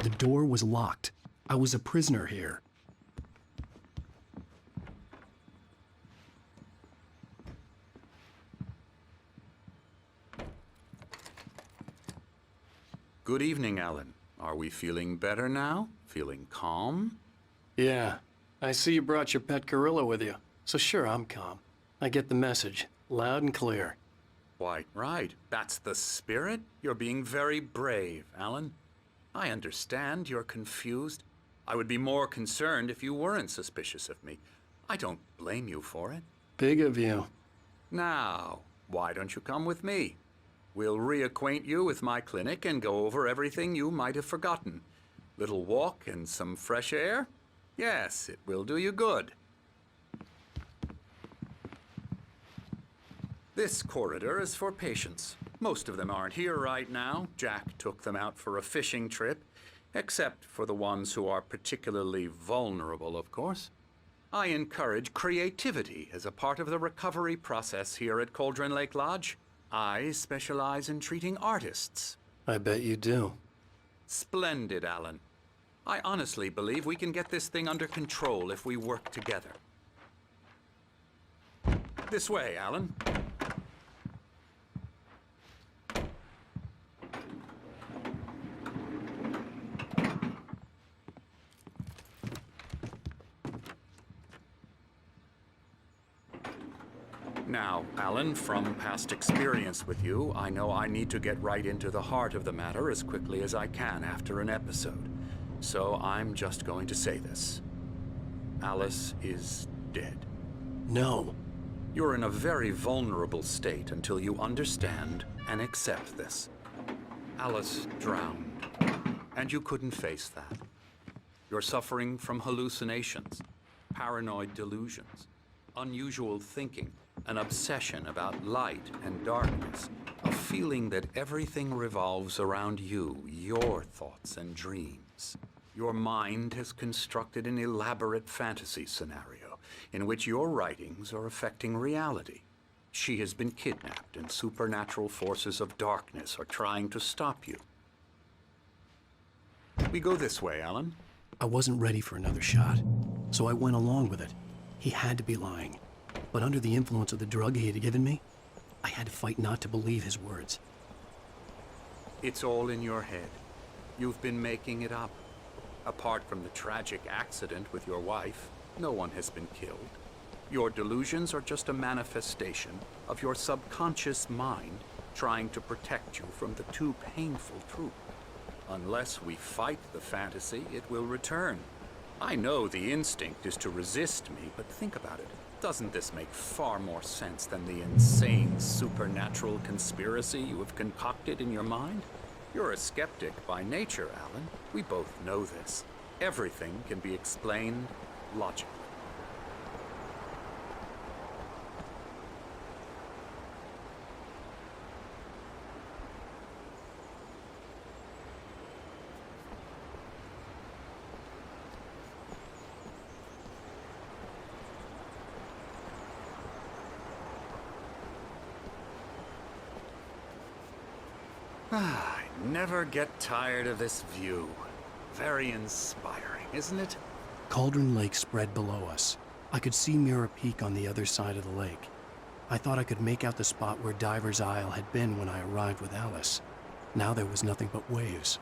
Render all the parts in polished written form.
The door was locked. I was a prisoner here. Good evening, Alan. Are we feeling better now? Feeling calm? Yeah. I see you brought your pet gorilla with you. So sure, I'm calm. I get the message. Loud and clear. Quite right. That's the spirit. You're being very brave, Alan. I understand you're confused. I would be more concerned if you weren't suspicious of me. I don't blame you for it. Big of you. Now, why don't you come with me? We'll reacquaint you with my clinic and go over everything you might have forgotten. Little walk and some fresh air? Yes, it will do you good. This corridor is for patients. Most of them aren't here right now. Jack took them out for a fishing trip, except for the ones who are particularly vulnerable, of course. I encourage creativity as a part of the recovery process here at Cauldron Lake Lodge. I specialize in treating artists. I bet you do. Splendid, Alan. I honestly believe we can get this thing under control if we work together. This way, Alan. Now, Alan, from past experience with you, I know I need to get right into the heart of the matter as quickly as I can after an episode. So I'm just going to say this. Alice is dead. No. You're in a very vulnerable state until you understand and accept this. Alice drowned, and you couldn't face that. You're suffering from hallucinations, paranoid delusions, unusual thinking, an obsession about light and darkness, a feeling that everything revolves around you, your thoughts and dreams. Your mind has constructed an elaborate fantasy scenario in which your writings are affecting reality. She has been kidnapped and supernatural forces of darkness are trying to stop you. We go this way, Alan. I wasn't ready for another shot, so I went along with it. He had to be lying. But under the influence of the drug he had given me, I had to fight not to believe his words. It's all in your head. You've been making it up. Apart from the tragic accident with your wife, no one has been killed. Your delusions are just a manifestation of your subconscious mind trying to protect you from the too painful truth. Unless we fight the fantasy, it will return. I know the instinct is to resist me, but think about it. Doesn't this make far more sense than the insane supernatural conspiracy you have concocted in your mind? You're a skeptic by nature, Alan. We both know this. Everything can be explained logically. I never get tired of this view. Very inspiring, isn't it? Cauldron Lake spread below us. I could see Mirror Peak on the other side of the lake. I thought I could make out the spot where Diver's Isle had been when I arrived with Alice. Now there was nothing but waves.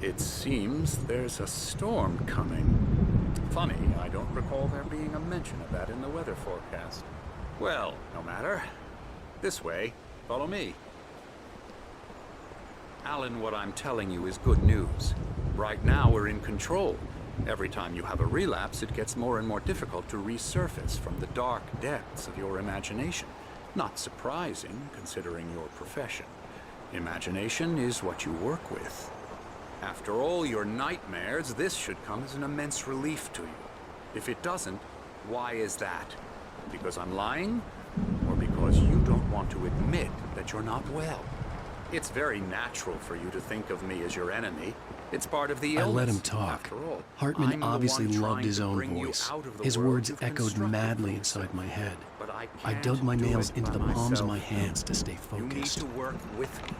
It seems there's a storm coming. Funny, I don't recall there being a mention of that in the weather forecast. Well, no matter. This way. Follow me. Alan, what I'm telling you is good news. Right now, we're in control. Every time you have a relapse, it gets more and more difficult to resurface from the dark depths of your imagination. Not surprising, considering your profession. Imagination is what you work with. After all your nightmares, this should come as an immense relief to you. If it doesn't, why is that? Because I'm lying? Or because you don't want to admit that you're not well? It's very natural for you to think of me as your enemy. It's part of the I illness, let him talk. after all. Hartman I'm the obviously one loved trying his to own bring you voice. out of the His world words you've echoed constructed madly for inside yourself. my head. But I I can't dug my do nails it into by the palms of myself. my hands to stay You need focused. to work with me.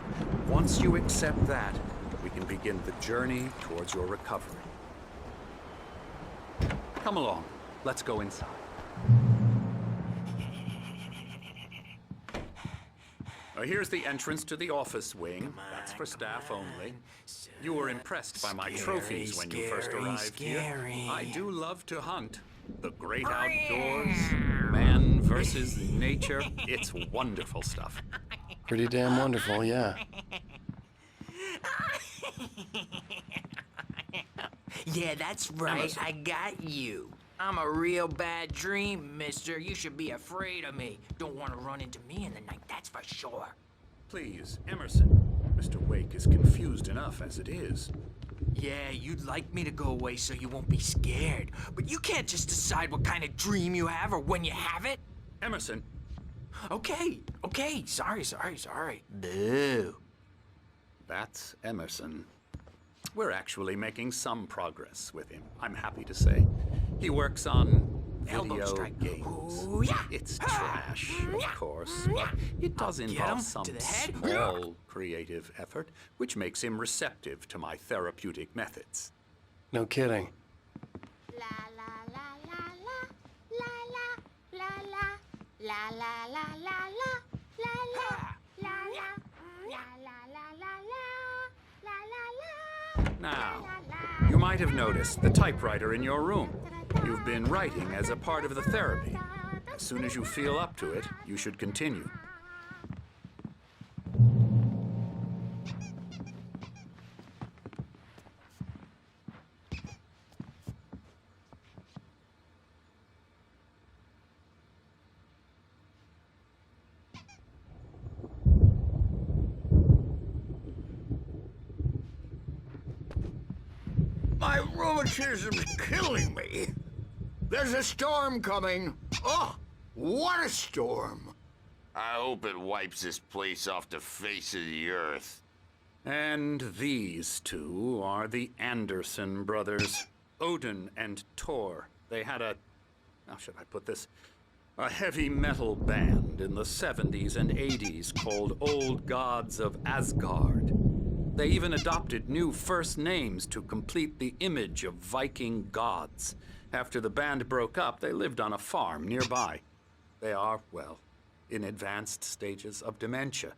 Once you accept that, we can begin the journey towards your recovery. Come along. Let's go inside. Here's the entrance to the office wing. That's for staff only. You were impressed by my trophies when you first arrived here. I do love to hunt. The great outdoors, man versus nature. It's wonderful stuff. Pretty damn wonderful, yeah. Yeah, that's right. Emerson. I got you. I'm a real bad dream, mister. You should be afraid of me. Don't want to run into me in the night, that's for sure. Please, Emerson. Mr. Wake is confused enough as it is. Yeah, you'd like me to go away so you won't be scared. But you can't just decide what kind of dream you have or when you have it. Emerson, Okay. Sorry. Boo. that's Emerson. We're actually making some progress with him, I'm happy to say. He works on Elbow video strike. games. Ooh, yeah. It's trash, of course, but it does Get involve him some to the head. small creative effort, which makes him receptive to my therapeutic methods. No kidding. La la la la la la la la la la la la la la la la la la la. Now, you might have noticed the typewriter in your room. You've been writing as a part of the therapy. As soon as you feel up to it, you should continue. My rheumatism's killing me. There's a storm coming. Oh, what a storm. I hope it wipes this place off the face of the earth. And these two are the Anderson brothers, Odin and Tor. They had how should I put this? A heavy metal band in the 70s and 80s called Old Gods of Asgard. They even adopted new first names to complete the image of Viking gods. After the band broke up, they lived on a farm nearby. They are, well, in advanced stages of dementia.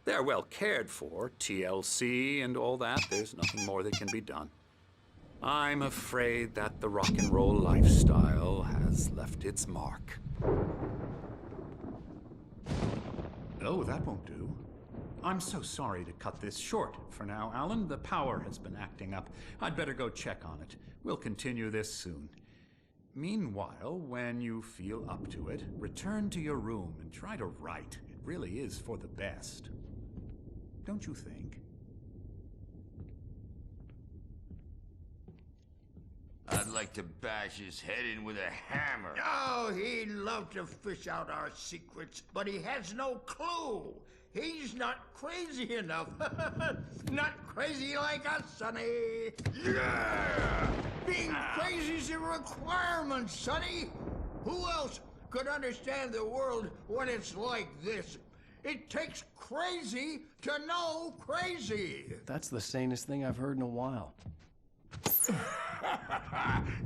They're well cared for, TLC and all that. There's nothing more that can be done. I'm afraid that the rock and roll lifestyle has left its mark. Oh, that won't do. I'm so sorry to cut this short for now, Alan. The power has been acting up. I'd better go check on it. We'll continue this soon. Meanwhile, when you feel up to it, return to your room and try to write. It really is for the best. Don't you think? I'd like to bash his head in with a hammer. Oh, he'd love to fish out our secrets, but he has no clue. He's not crazy enough. Not crazy like us, Sonny. Yeah! Being crazy's a requirement, Sonny. Who else could understand the world when it's like this? It takes crazy to know crazy. That's the sanest thing I've heard in a while.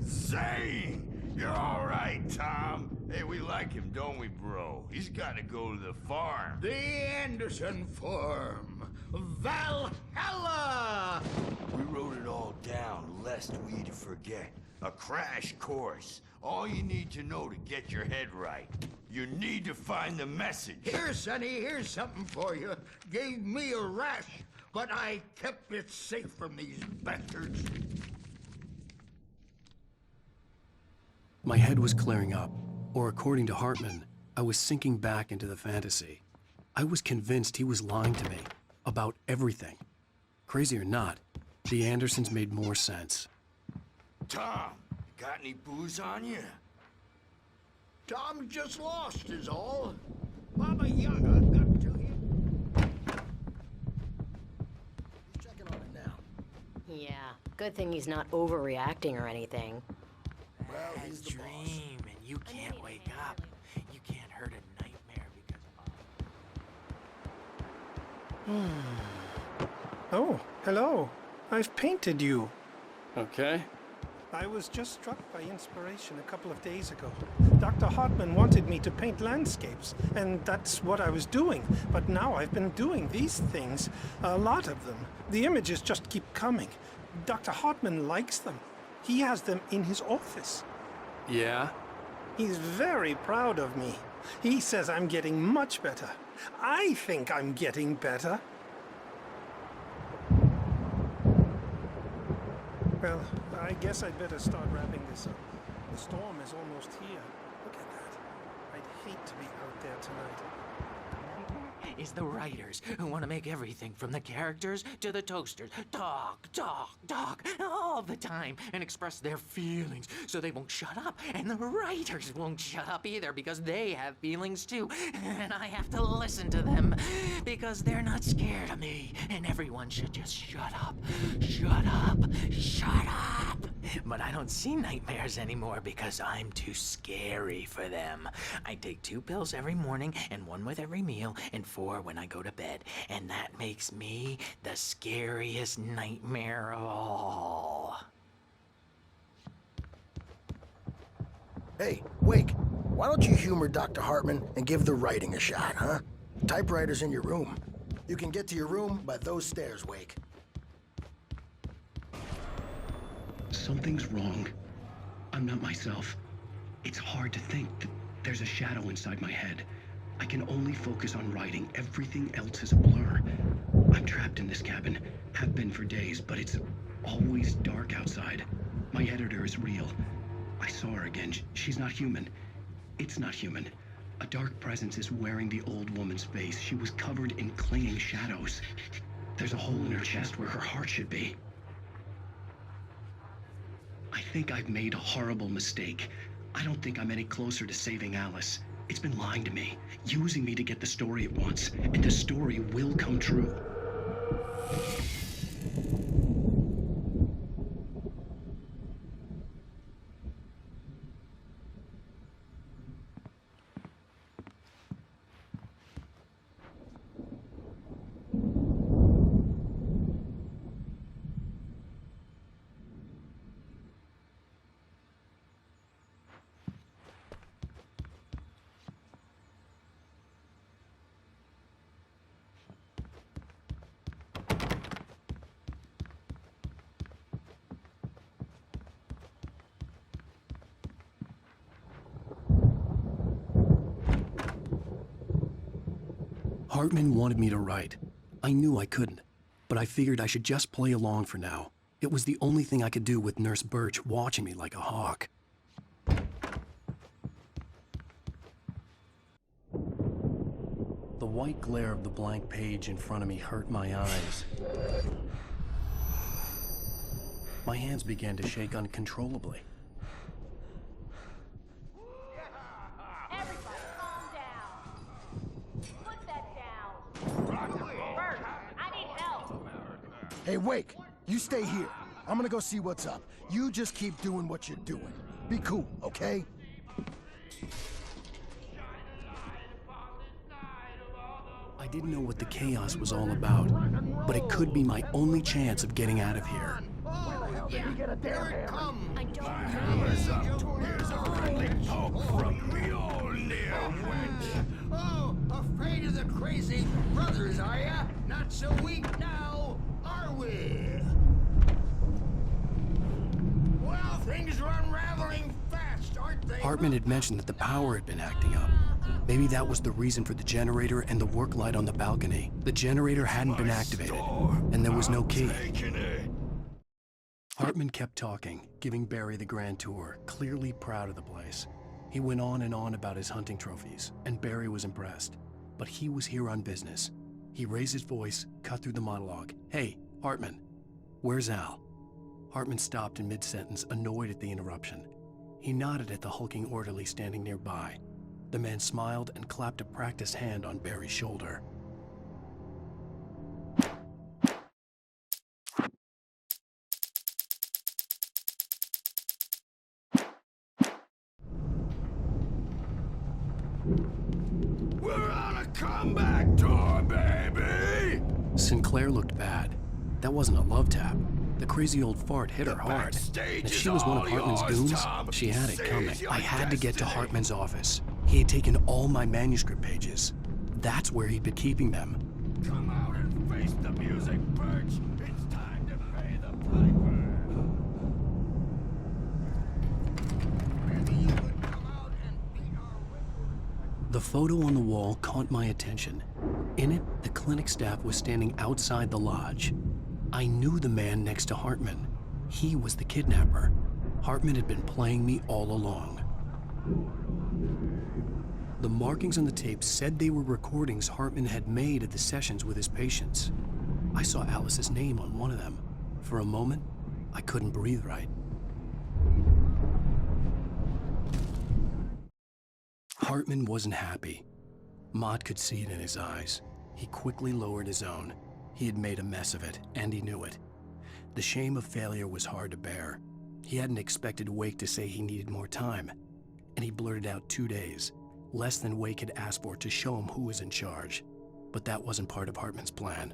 Zane! You're all right, Tom. Hey, we like him, don't we, bro? He's got to go to the farm. The Anderson Farm. Valhalla! We wrote it all down, lest we forget. A crash course. All you need to know to get your head right. You need to find the message. Here, Sonny, here's something for you. Gave me a rash, but I kept it safe from these bastards. My head was clearing up, or according to Hartman, I was sinking back into the fantasy. I was convinced he was lying to me about everything. Crazy or not, the Andersons made more sense. Tom, got any booze on you? Tom just lost is all. Baba Yaga got to him. Yeah, good thing he's not overreacting or anything. Bad dream, and you can't wake up. You can't hurt a nightmare because... Oh, hello. I've painted you. Okay. I was just struck by inspiration a couple of days ago. Dr. Hartman wanted me to paint landscapes, and that's what I was doing. But now I've been doing these things, a lot of them. The images just keep coming. Dr. Hartman likes them. He has them in his office. Yeah? He's very proud of me. He says I'm getting much better. I think I'm getting better. Well, I guess I'd better start wrapping this up. The storm is almost here. Look at that. I'd hate to be out there tonight. Is the writers who want to make everything from the characters to the toasters talk, all the time and express their feelings so they won't shut up. And the writers won't shut up either because they have feelings too. And I have to listen to them because they're not scared of me. And everyone should just shut up. Shut up. Shut up. But I don't see nightmares anymore because I'm too scary for them. I take 2 pills every morning and 1 with every meal and 4 when I go to bed. And that makes me the scariest nightmare of all. Hey, Wake, why don't you humor Dr. Hartman and give the writing a shot, huh? Typewriter's in your room. You can get to your room by those stairs, Wake. Something's wrong. I'm not myself. It's hard to think that there's a shadow inside my head. I can only focus on writing. Everything else is a blur. I'm trapped in this cabin. Have been for days, but it's always dark outside. My editor is real. I saw her again. She's not human. It's not human. A dark presence is wearing the old woman's face. She was covered in clinging shadows. There's a hole in her chest where her heart should be. I think I've made a horrible mistake. I don't think I'm any closer to saving Alice. It's been lying to me, using me to get the story it wants, and the story will come true. Hartman wanted me to write. I knew I couldn't, but I figured I should just play along for now. It was the only thing I could do with Nurse Birch watching me like a hawk. The white glare of the blank page in front of me hurt my eyes. My hands began to shake uncontrollably. Everybody, calm down. Put that down. Bert, I need help. Hey, Wake, you stay here. I'm gonna go see what's up. You just keep doing what you're doing. Be cool, okay? I didn't know what the chaos was all about, but it could be my only chance of getting out of here. Here it comes. I don't Here's a friendly poke from Mjolnir, wench. Oh, afraid of the crazy brothers, are ya? Not so weak now, are we? Well, things are unraveling fast, aren't they? Hartman had mentioned that the power had been acting up. Maybe that was the reason for the generator and the work light on the balcony. The generator hadn't been activated, and there was no key. Hartman kept talking, giving Barry the grand tour, clearly proud of the place. He went on and on about his hunting trophies, and Barry was impressed. But he was here on business. He raised his voice, cut through the monologue. Hey, Hartman, where's Al? Hartman stopped in mid-sentence, annoyed at the interruption. He nodded at the hulking orderly standing nearby. The man smiled and clapped a practiced hand on Barry's shoulder. Sinclair looked bad. That wasn't a love tap. The crazy old fart hit her hard. backstage If is she was one of all Hartman's yours, goons, Tom. she had it Seize coming. your I had to get to destiny. Hartman's office. He had taken all my manuscript pages. That's where he'd been keeping them. Come out and face the music, Birch. It's time to pay the piper. Maybe you would come out and beat our record. The photo on the wall caught my attention. In it, the clinic staff was standing outside the lodge. I knew the man next to Hartman. He was the kidnapper. Hartman had been playing me all along. The markings on the tape said they were recordings Hartman had made at the sessions with his patients. I saw Alice's name on one of them. For a moment, I couldn't breathe right. Hartman wasn't happy. Mott could see it in his eyes. He quickly lowered his own. He had made a mess of it, and he knew it. The shame of failure was hard to bear. He hadn't expected Wake to say he needed more time, and he blurted out 2 days, less than Wake had asked for to show him who was in charge. But that wasn't part of Hartman's plan.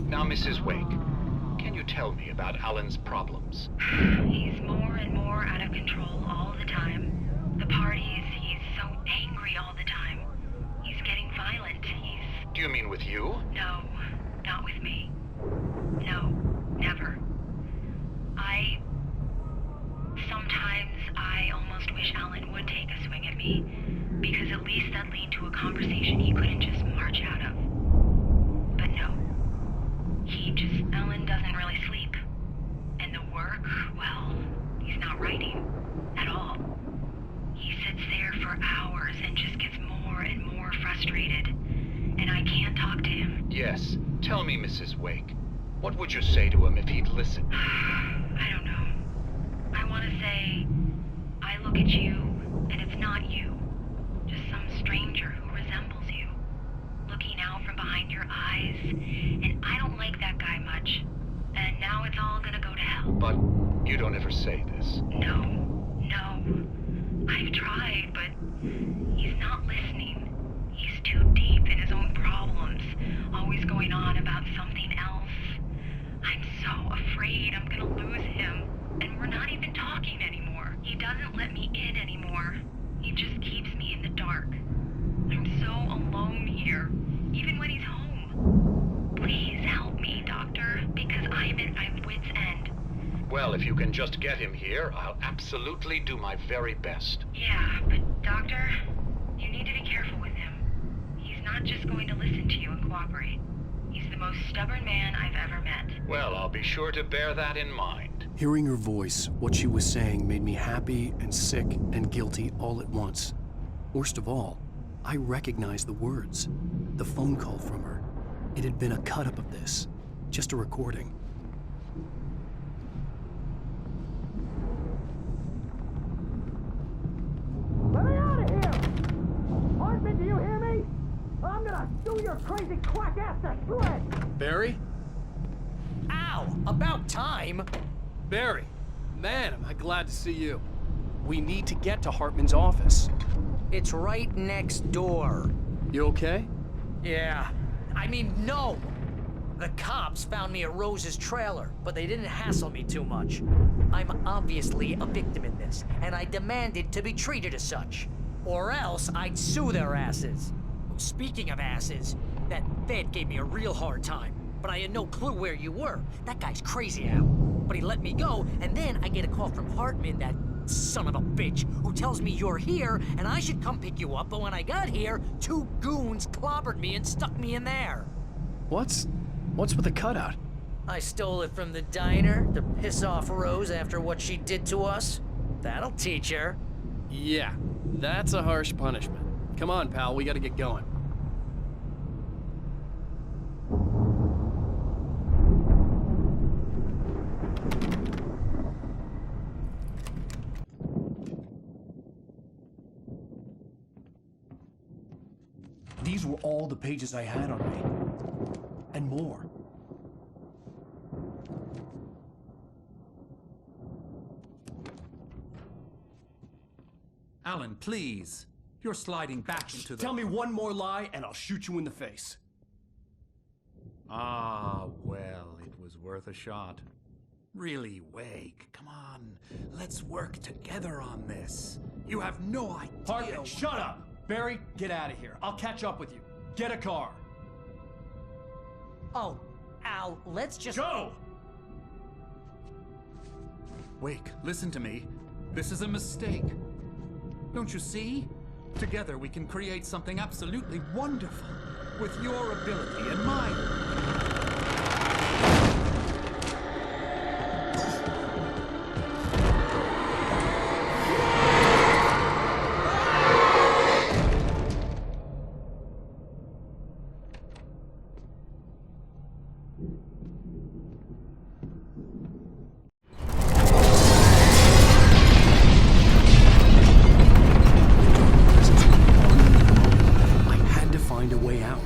Now, Mrs. Wake, can you tell me about Alan's problems? He's more and more out of control all the time. The parties, he's so angry all the time. He's getting violent. Do you mean with you? No, not with me. No, never. Sometimes I almost wish Alan would take a swing at me, because at least that lead to a conversation he couldn't just march out of. But no. Alan doesn't really sleep. And the work, well, he's not writing at all. He sits there for hours and just gets more and more frustrated. And I can't talk to him. Yes. Tell me, Mrs. Wake. What would you say to him if he'd listen? I don't know. I want to say, I look at you, and it's not you. Just some stranger who resembles you. Looking out from behind your eyes, and I don't like that guy much. And now it's all gonna go to hell. But you don't ever say this. No. I've tried, but he's not listening. He's too deep in his own problems, always going on about something else. I'm so afraid I'm gonna lose him, and we're not even talking anymore. He doesn't let me in anymore. He just keeps me in the dark. I'm so alone here, even when he's home. Please help me, Doctor, because I'm at my wit's end. Well, if you can just get him here, I'll absolutely do my very best. Yeah, but Doctor, you need to be careful with him. He's not just going to listen to you and cooperate. He's the most stubborn man I've ever met. Well, I'll be sure to bear that in mind. Hearing her voice, what she was saying made me happy and sick and guilty all at once. Worst of all, I recognized the words. The phone call from her. It had been a cut-up of this. Just a recording. Let me out of here! Hartman, do you hear me? I'm gonna do your crazy quack ass to shreds! Barry? Ow! About time! Barry! Man, am I glad to see you. We need to get to Hartman's office. It's right next door. You okay? Yeah. I mean, no! The cops found me at Rose's trailer, but they didn't hassle me too much. I'm obviously a victim in this, and I demanded to be treated as such. Or else I'd sue their asses. Speaking of asses, that vet gave me a real hard time, but I had no clue where you were. That guy's crazy, Al. But he let me go, and then I get a call from Hartman, that son of a bitch, who tells me you're here, and I should come pick you up, but when I got here, 2 goons clobbered me and stuck me in there. What's with the cutout? I stole it from the diner to piss off Rose after what she did to us. That'll teach her. Yeah, that's a harsh punishment. Come on, pal, we gotta get going. These were all the pages I had on me. And more. Alan, please. You're sliding back into the... Tell me one more lie and I'll shoot you in the face. Ah, well, it was worth a shot. Really, Wake, come on. Let's work together on this. You have no idea... Hartman, shut up! Barry, get out of here. I'll catch up with you. Get a car. Oh, Al, let's just... Go! Wake, listen to me. This is a mistake. Don't you see? Together we can create something absolutely wonderful. With your ability and mine. Find a way out.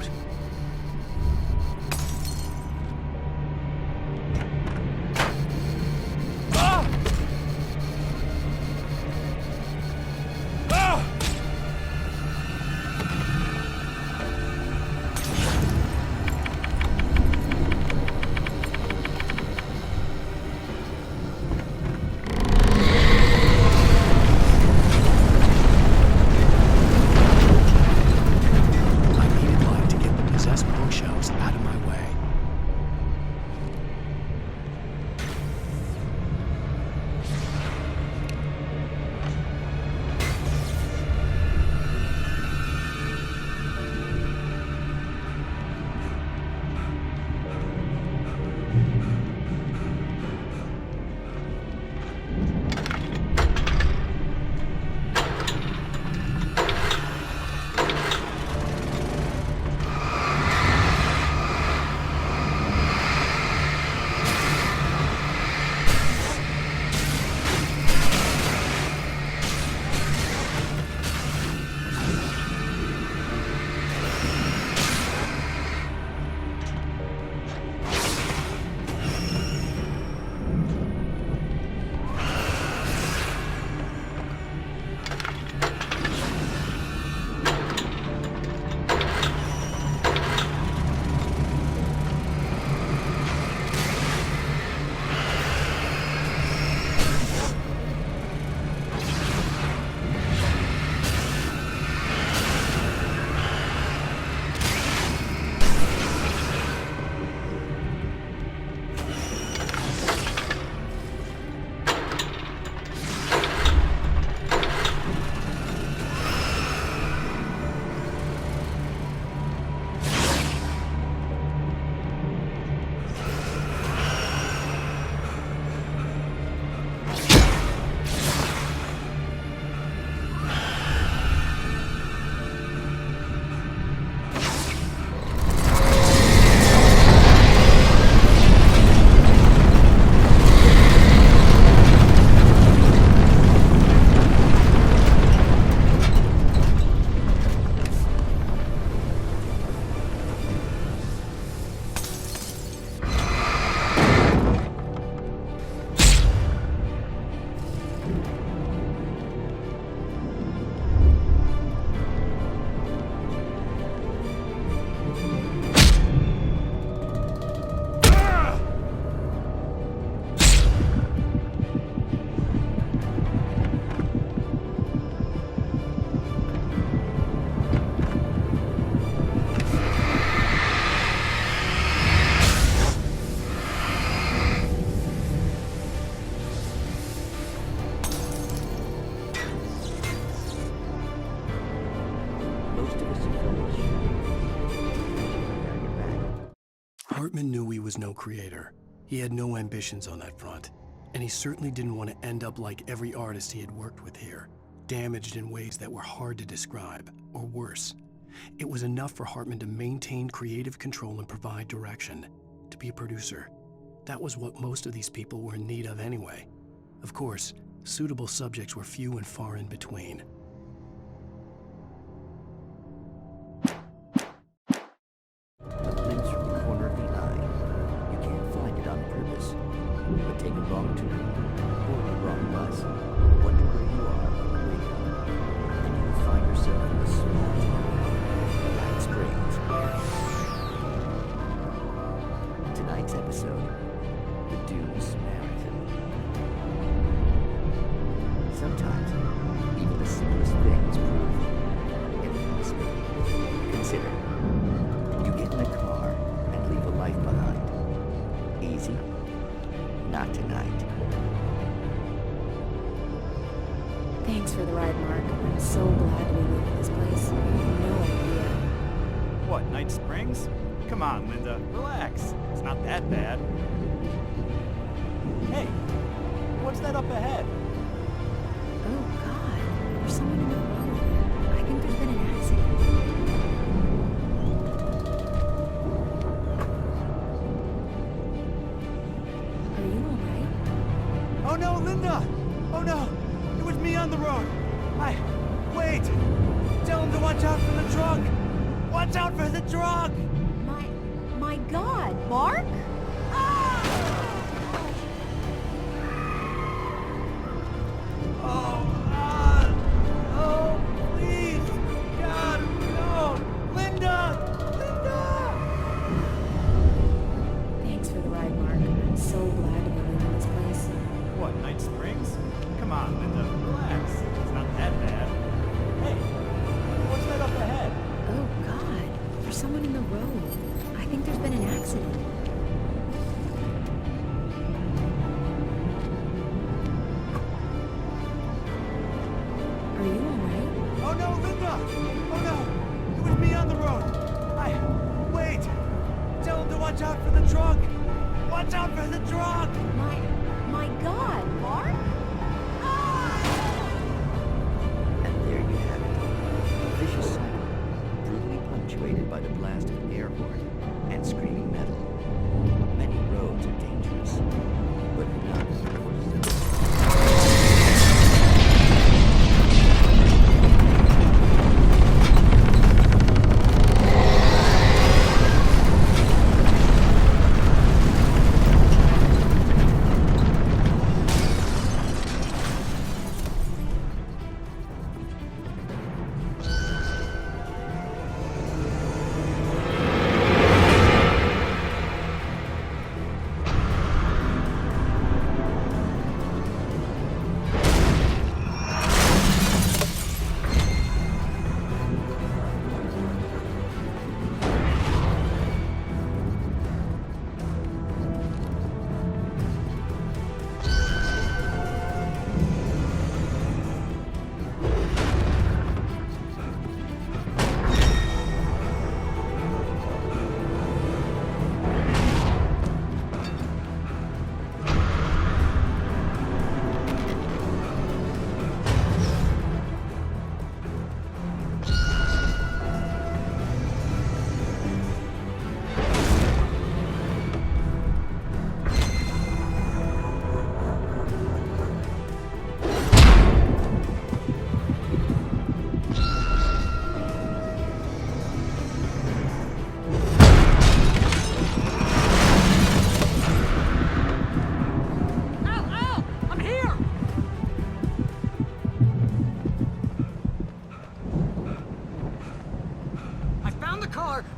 Hartman knew he was no creator. He had no ambitions on that front. And he certainly didn't want to end up like every artist he had worked with here, damaged in ways that were hard to describe, or worse. It was enough for Hartman to maintain creative control and provide direction, to be a producer. That was what most of these people were in need of anyway. Of course, suitable subjects were few and far in between. A glimpse from the corner of the eye. You can't find it on purpose, but take a wrong turn, or the wrong bus, wonder where you are, wake up. Night Springs? Come on, Linda, relax. It's not that bad. Hey, what's that up ahead? Oh, God. There's someone in the road. I think there's been an accident. Are you alright? Oh no, Linda! Oh no! It was me on the road! Wait! Tell him to watch out for the truck! Watch out for the truck! My God, Mark? Oh, please! God, no! Linda! Linda! Thanks for the ride, Mark. I'm so glad to be leaving this place. What, Night Springs? Come on, Linda, relax. It's not that bad. Hey, what's that up ahead? Oh, God. There's someone in the road. I think there's been an accident. Are you alright? Oh no, Linda! Oh no! It was me on the road! Wait! Tell him to watch out for the truck! Watch out for the truck! My God, Mark? And there you have it. A vicious cycle, brutally punctuated by the blast of an air horn and screaming metal. Many roads are dangerous, but none are worse than this.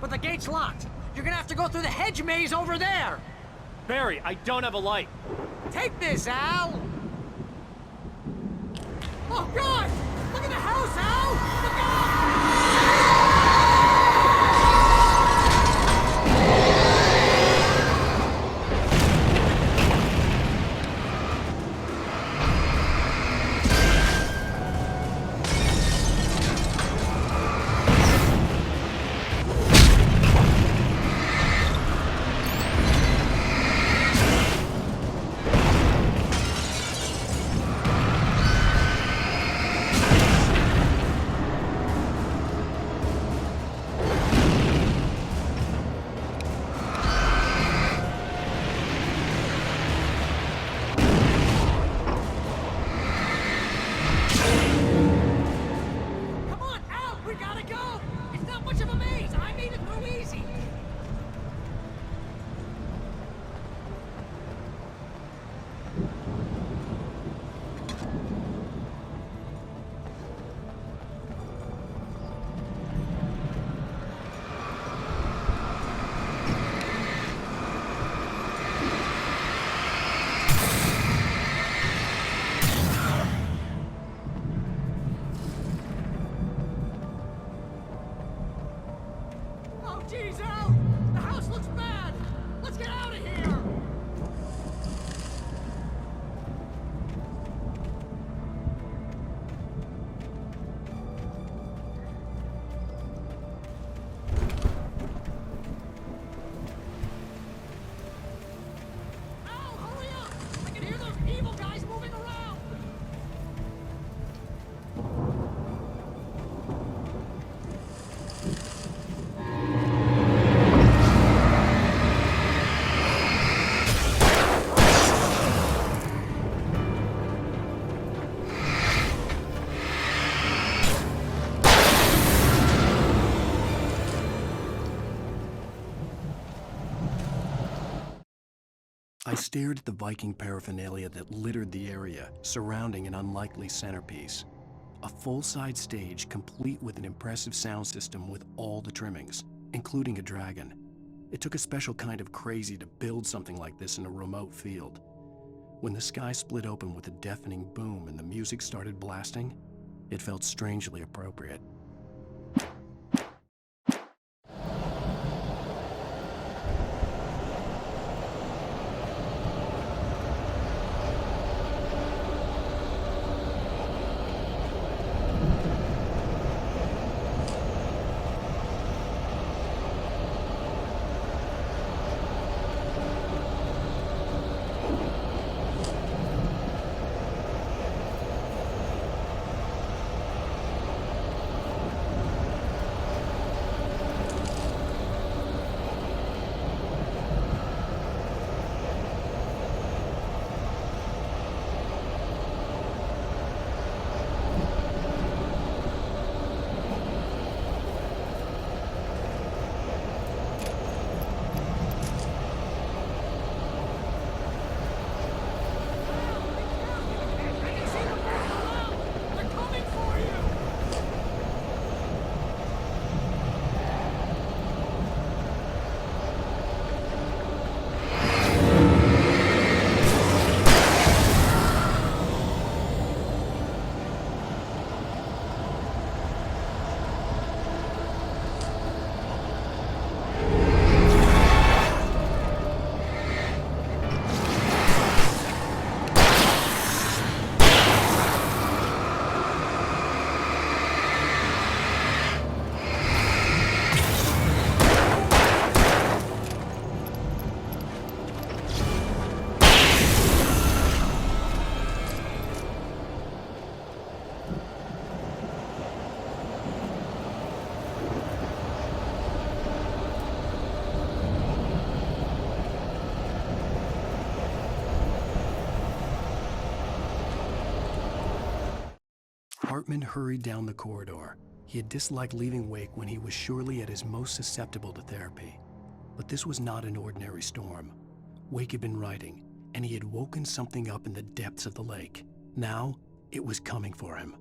But the gate's locked. You're gonna have to go through the hedge maze over there. Barry, I don't have a light. Take this, Al. Oh, God! Look at the house, Al! Look out! Jeez, Al! The house looks bad! Let's get out of here! I stared at the Viking paraphernalia that littered the area, surrounding an unlikely centerpiece. A full-size stage complete with an impressive sound system with all the trimmings, including a dragon. It took a special kind of crazy to build something like this in a remote field. When the sky split open with a deafening boom and the music started blasting, it felt strangely appropriate. Hartman hurried down the corridor. He had disliked leaving Wake when he was surely at his most susceptible to therapy. But this was not an ordinary storm. Wake had been writing, and he had woken something up in the depths of the lake. Now, it was coming for him.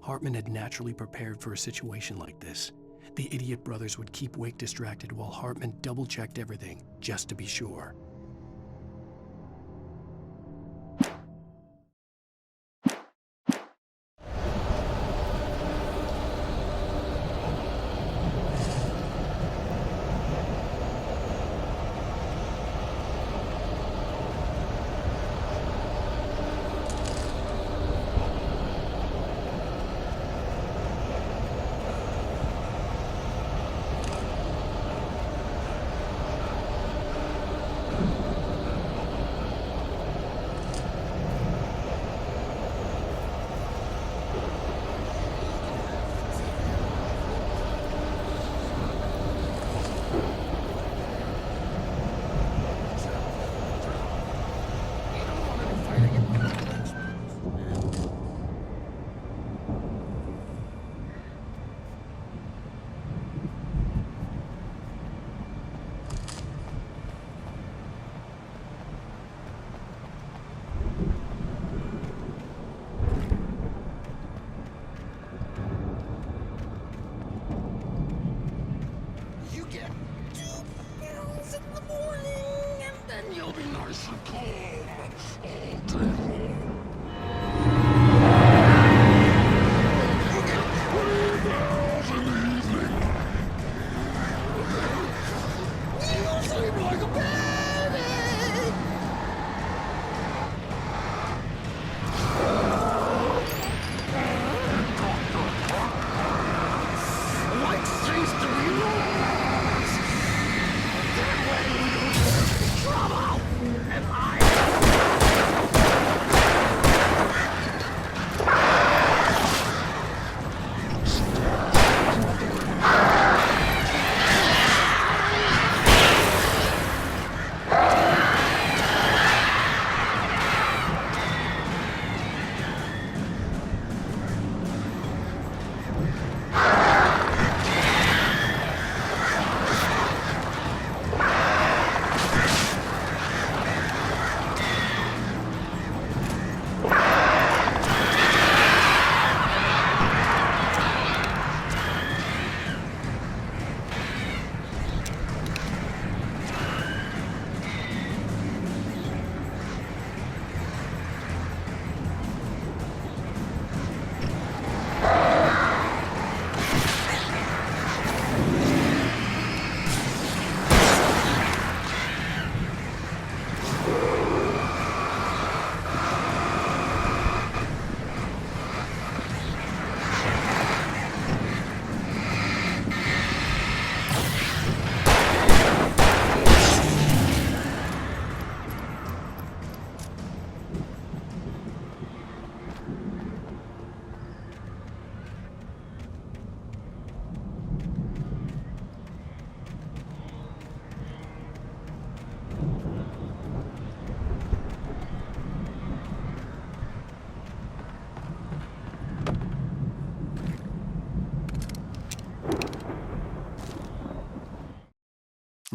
Hartman had naturally prepared for a situation like this. The idiot brothers would keep Wake distracted while Hartman double-checked everything, just to be sure.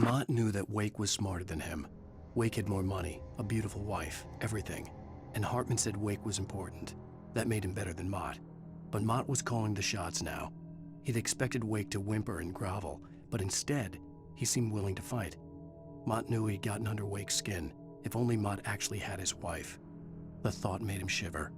Mott knew that Wake was smarter than him. Wake had more money, a beautiful wife, everything. And Hartman said Wake was important. That made him better than Mott. But Mott was calling the shots now. He'd expected Wake to whimper and grovel, but instead, he seemed willing to fight. Mott knew he'd gotten under Wake's skin. If only Mott actually had his wife. The thought made him shiver.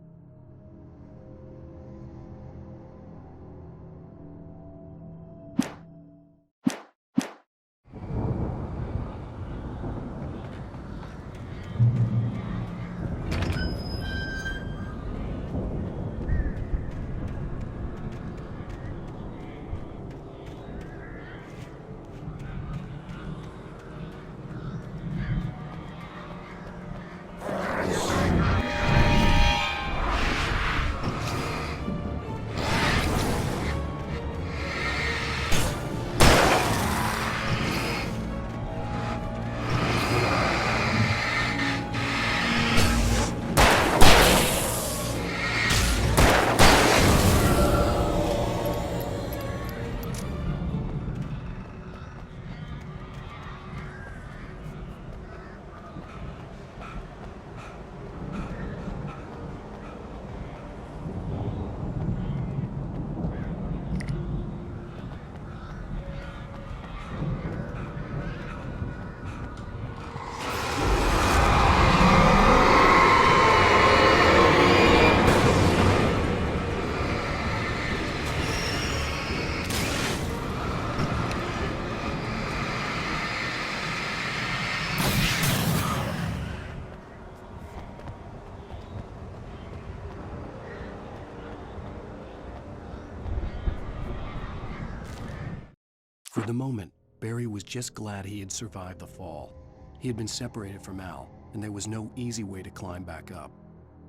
For the moment, Barry was just glad he had survived the fall. He had been separated from Al, and there was no easy way to climb back up.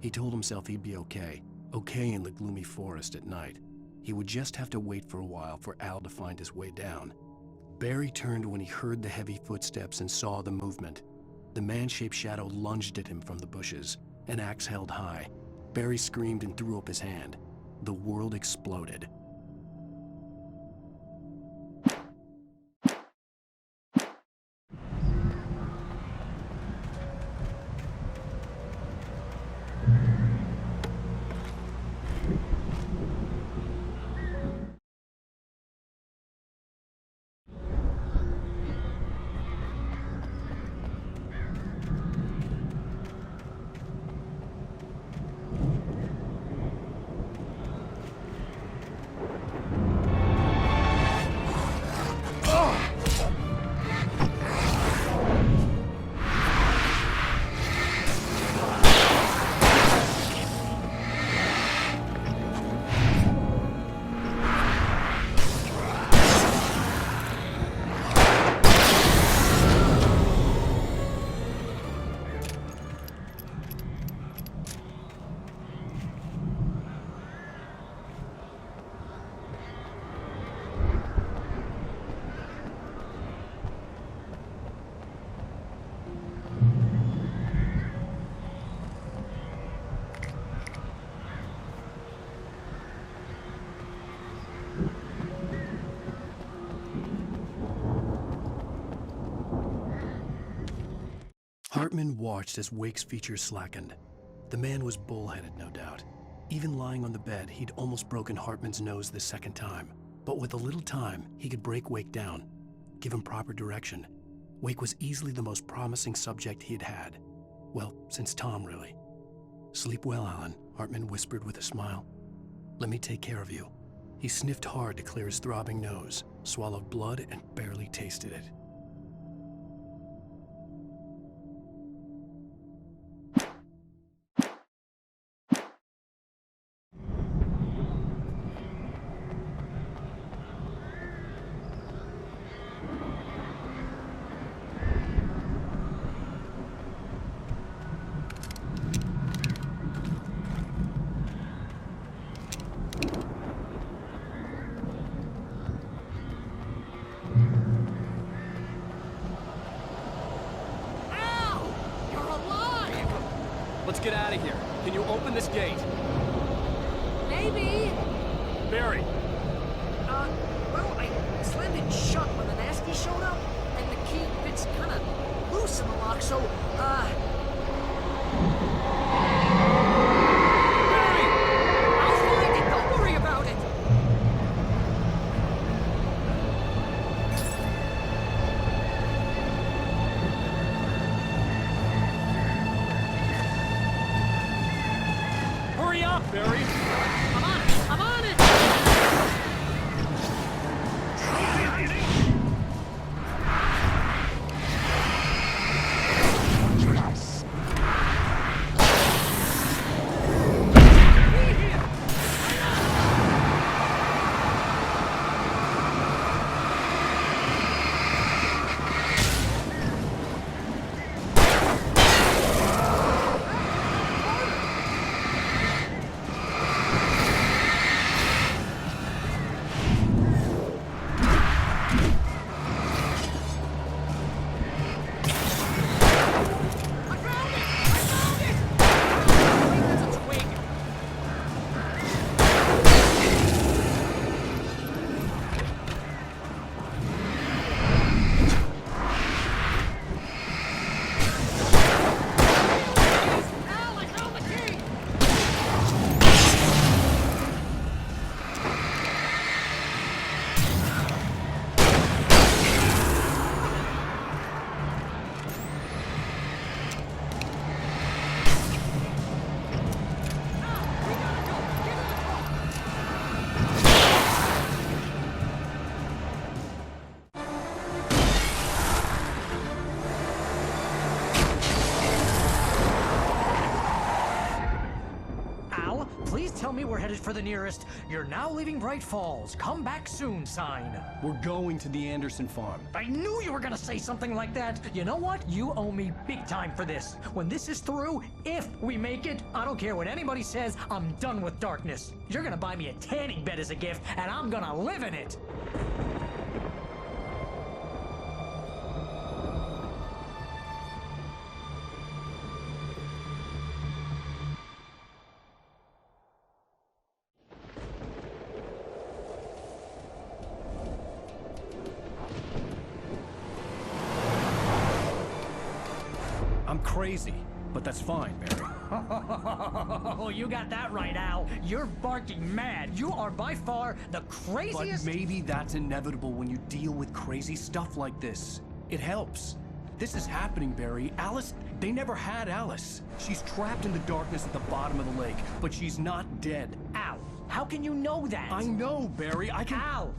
He told himself he'd be okay in the gloomy forest at night. He would just have to wait for a while for Al to find his way down. Barry turned when he heard the heavy footsteps and saw the movement. The man-shaped shadow lunged at him from the bushes, an axe held high. Barry screamed and threw up his hand. The world exploded. Hartman watched as Wake's features slackened. The man was bullheaded, no doubt. Even lying on the bed, he'd almost broken Hartman's nose the second time. But with a little time, he could break Wake down, give him proper direction. Wake was easily the most promising subject he'd had. Well, since Tom, really. "Sleep well, Alan," Hartman whispered with a smile. "Let me take care of you." He sniffed hard to clear his throbbing nose, swallowed blood, and barely tasted it. Let's get out of here. Can you open this gate? Maybe. Barry! Well, I slammed it shut when the Nasty showed up, and the key this in the lock, so, Barry! I'll find it, don't worry about it! Hurry up, Barry! I'm on it! I'm on it! Tell me we're headed for the nearest "You're now leaving Bright Falls. Come back soon" sign. We're going to the Anderson farm. I knew you were gonna say something like that. You know what? You owe me big time for this. When this is through, if we make it, I don't care what anybody says, I'm done with darkness. You're gonna buy me a tanning bed as a gift, and I'm gonna live in it. I'm crazy, but that's fine, Barry. Oh, you got that right, Al. You're barking mad. You are by far the craziest... But maybe that's inevitable when you deal with crazy stuff like this. It helps. This is happening, Barry. Alice, they never had Alice. She's trapped in the darkness at the bottom of the lake, but she's not dead. Al, how can you know that? I know, Barry. I can... Al,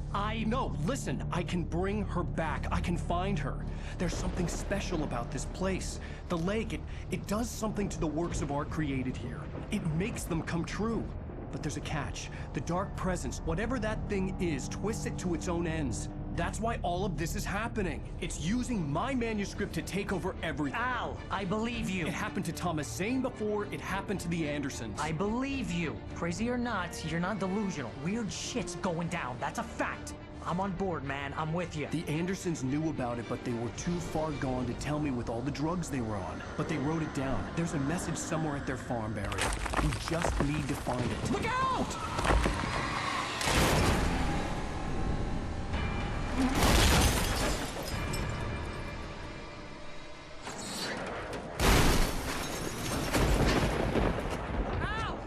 No, listen. I can bring her back. I can find her. There's something special about this place. The lake, it does something to the works of art created here. It makes them come true. But there's a catch. The dark presence, whatever that thing is, twists it to its own ends. That's why all of this is happening. It's using my manuscript to take over everything. Al, I believe you. It happened to Thomas Zane before, it happened to the Andersons. I believe you. Crazy or not, you're not delusional. Weird shit's going down. That's a fact. I'm on board, man. I'm with you. The Andersons knew about it, but they were too far gone to tell me with all the drugs they were on. But they wrote it down. There's a message somewhere at their farm, Barry. We just need to find it. Look out! Al!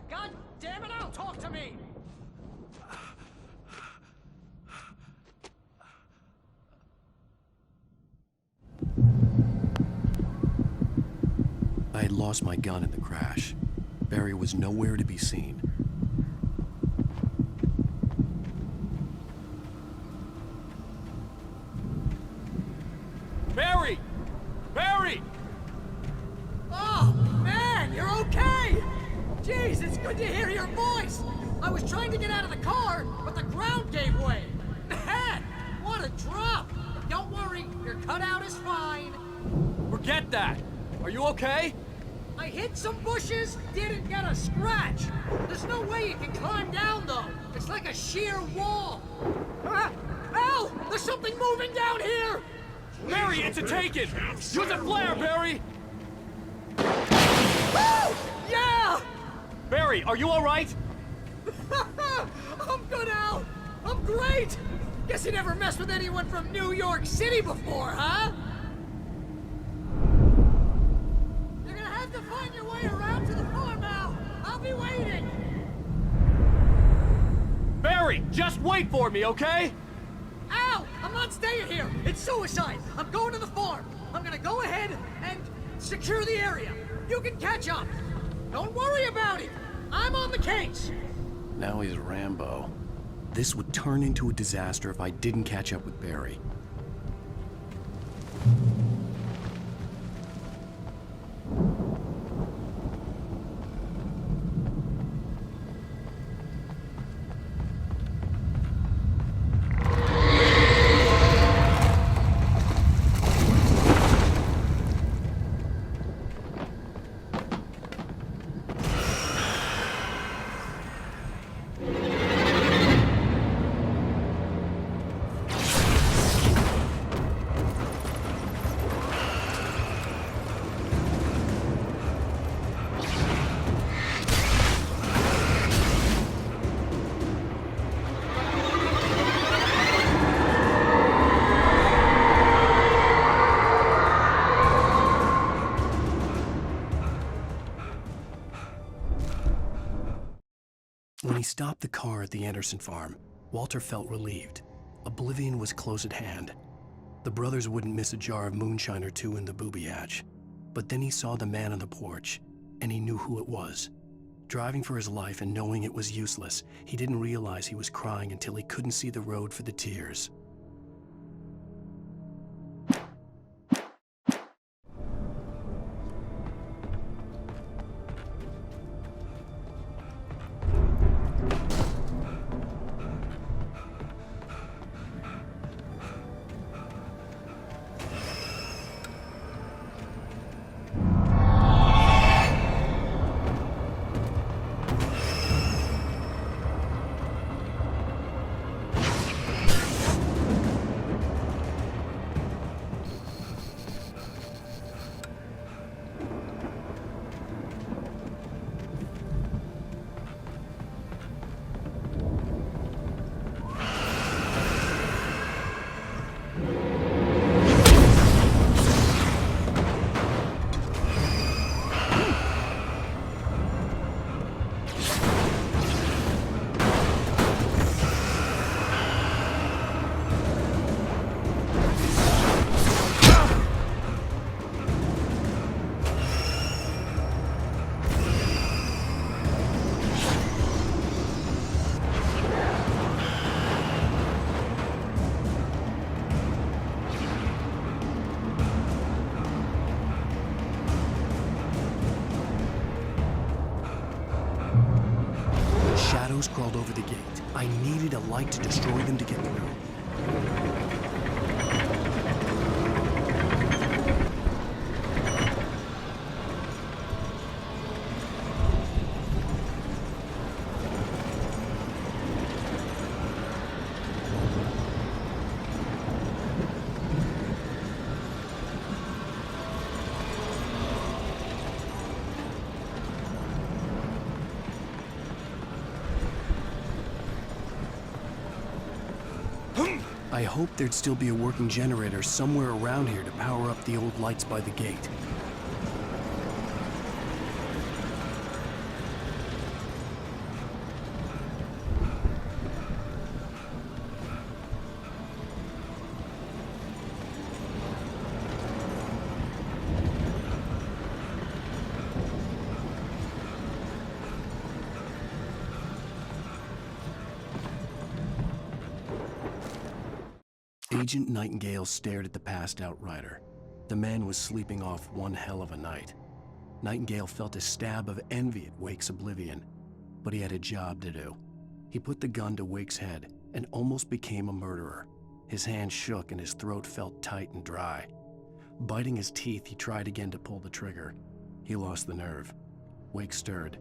God damn it, Al, talk to me! I had lost my gun in the crash. Barry was nowhere to be seen. Barry! Barry! Oh, man, you're okay! Jeez, it's good to hear your voice! I was trying to get out of the car, but the ground gave way! Man, what a drop! Don't worry, your cutout is fine. Forget that! Are you okay? I hit some bushes, didn't get a scratch. There's no way you can climb down, though. It's like a sheer wall. Al, there's something moving down here! Barry, it's a taken! Use a flare, Barry! Woo! Yeah! Barry, are you all right? I'm good, Al. I'm great. Guess you never messed with anyone from New York City before, huh? You're gonna have to find your way around to the farm now. I'll be waiting. Barry, just wait for me, okay? Al, I'm not staying here. It's suicide. I'm going to the farm. I'm gonna go ahead and secure the area. You can catch up. Don't worry about it. I'm on the case. Now he's Rambo. This would turn into a disaster if I didn't catch up with Barry. When he stopped the car at the Anderson farm, Walter felt relieved. Oblivion was close at hand. The brothers wouldn't miss a jar of moonshine or two in the booby hatch. But then he saw the man on the porch, and he knew who it was. Driving for his life and knowing it was useless, he didn't realize he was crying until he couldn't see the road for the tears. Shadows crawled over the gate. I needed a light to destroy them to get through. I hoped there'd still be a working generator somewhere around here to power up the old lights by the gate. Agent Nightingale stared at the passed-out rider. The man was sleeping off one hell of a night. Nightingale felt a stab of envy at Wake's oblivion, but he had a job to do. He put the gun to Wake's head and almost became a murderer. His hand shook and his throat felt tight and dry. Biting his teeth, he tried again to pull the trigger. He lost the nerve. Wake stirred.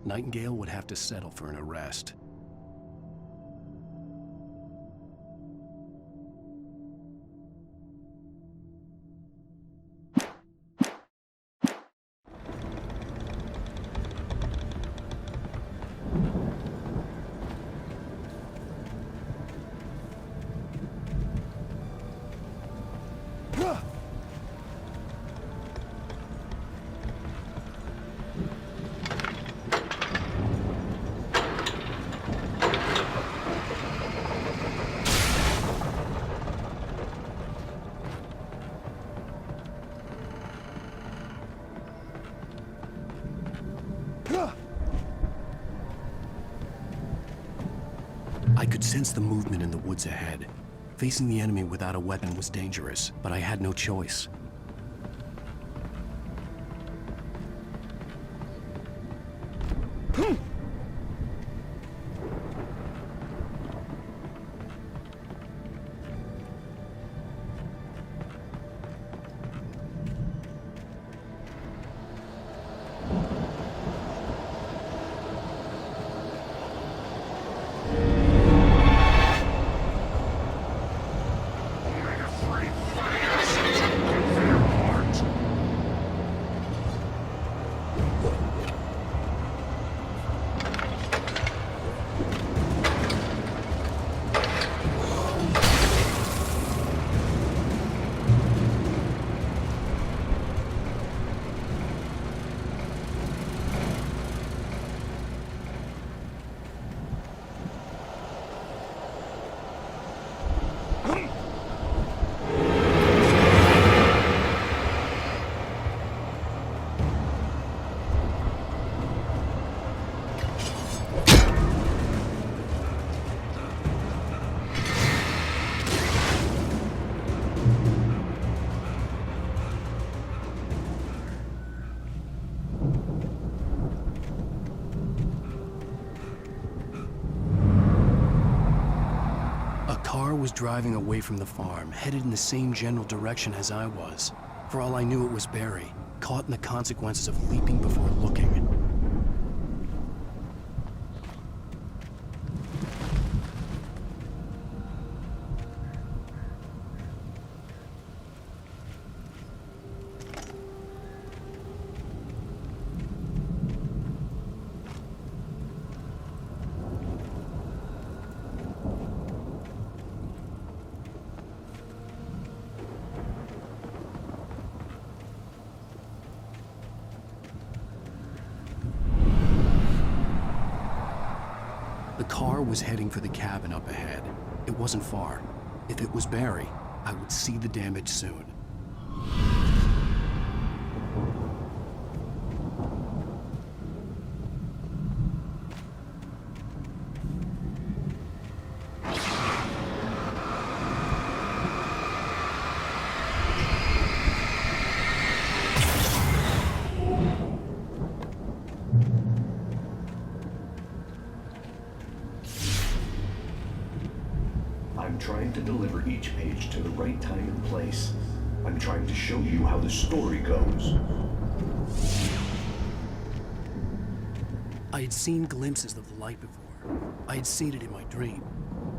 Nightingale would have to settle for an arrest. I could sense the movement in the woods ahead. Facing the enemy without a weapon was dangerous, but I had no choice. Was driving away from the farm, headed in the same general direction as I was. For all I knew, it was Barry, caught in the consequences of leaping before looking. The car was heading for the cabin up ahead. It wasn't far. If it was Barry, I would see the damage soon. I'm trying to deliver each page to the right time and place. I'm trying to show you how the story goes. I had seen glimpses of the light before. I had seen it in my dream.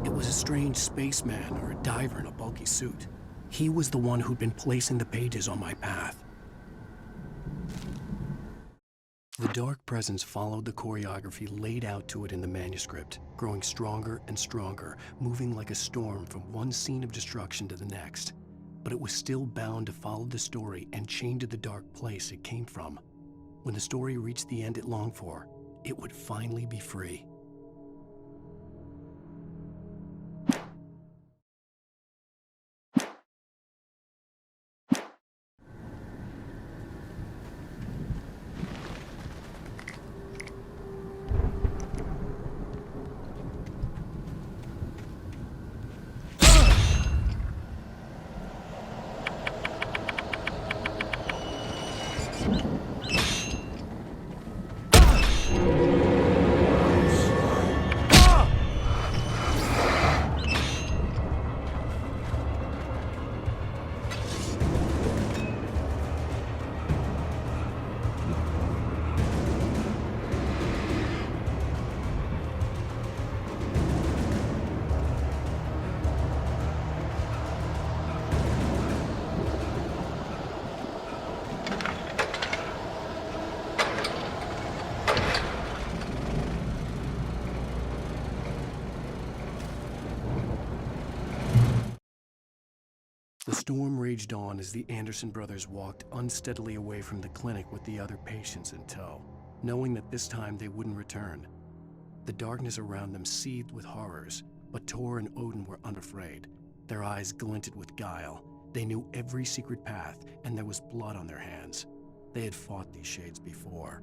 It was a strange spaceman or a diver in a bulky suit. He was the one who'd been placing the pages on my path. The dark presence followed the choreography laid out to it in the manuscript, growing stronger and stronger, moving like a storm from one scene of destruction to the next. But it was still bound to follow the story and chained to the dark place it came from. When the story reached the end it longed for, it would finally be free. The storm raged on as the Anderson brothers walked unsteadily away from the clinic with the other patients in tow, knowing that this time they wouldn't return. The darkness around them seethed with horrors, but Tor and Odin were unafraid. Their eyes glinted with guile. They knew every secret path, and there was blood on their hands. They had fought these shades before.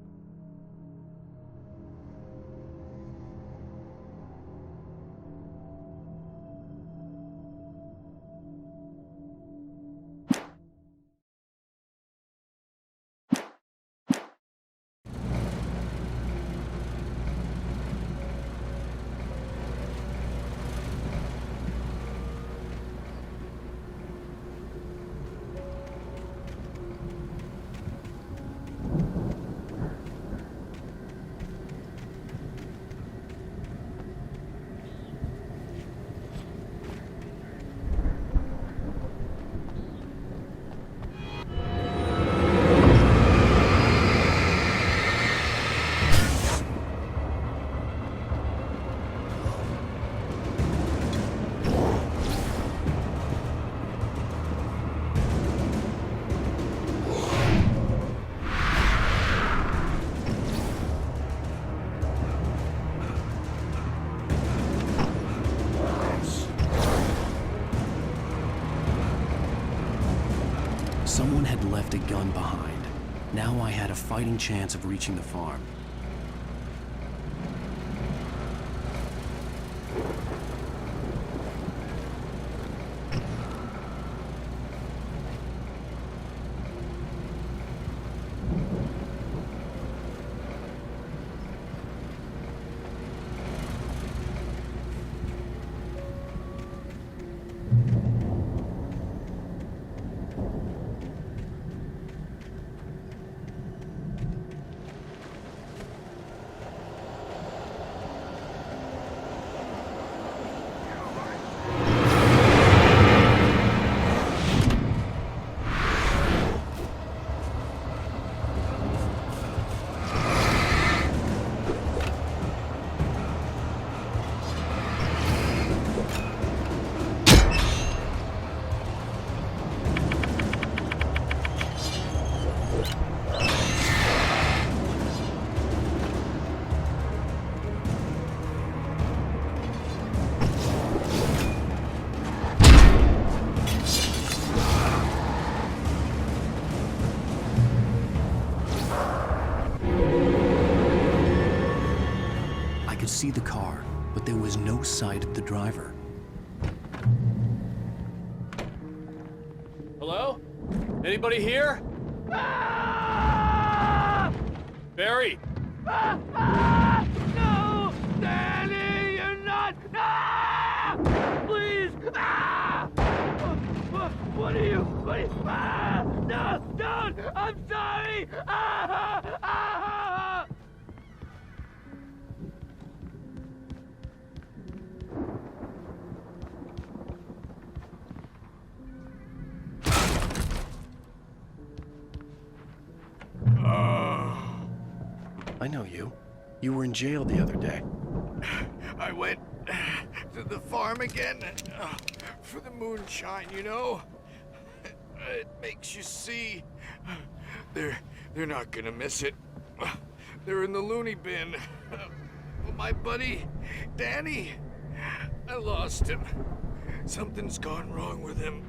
Someone had left a gun behind. Now I had a fighting chance of reaching the farm. I could see the car, but there was no sight of the driver. Hello? Anybody here? Barry! No! Danny, you're not! Please! What are you? No! Don't! I'm sorry! I know you. You were in jail the other day. I went to the farm again for the moonshine, you know? It makes you see. They're not gonna miss it. They're in the loony bin. My buddy, Danny, I lost him. Something's gone wrong with him.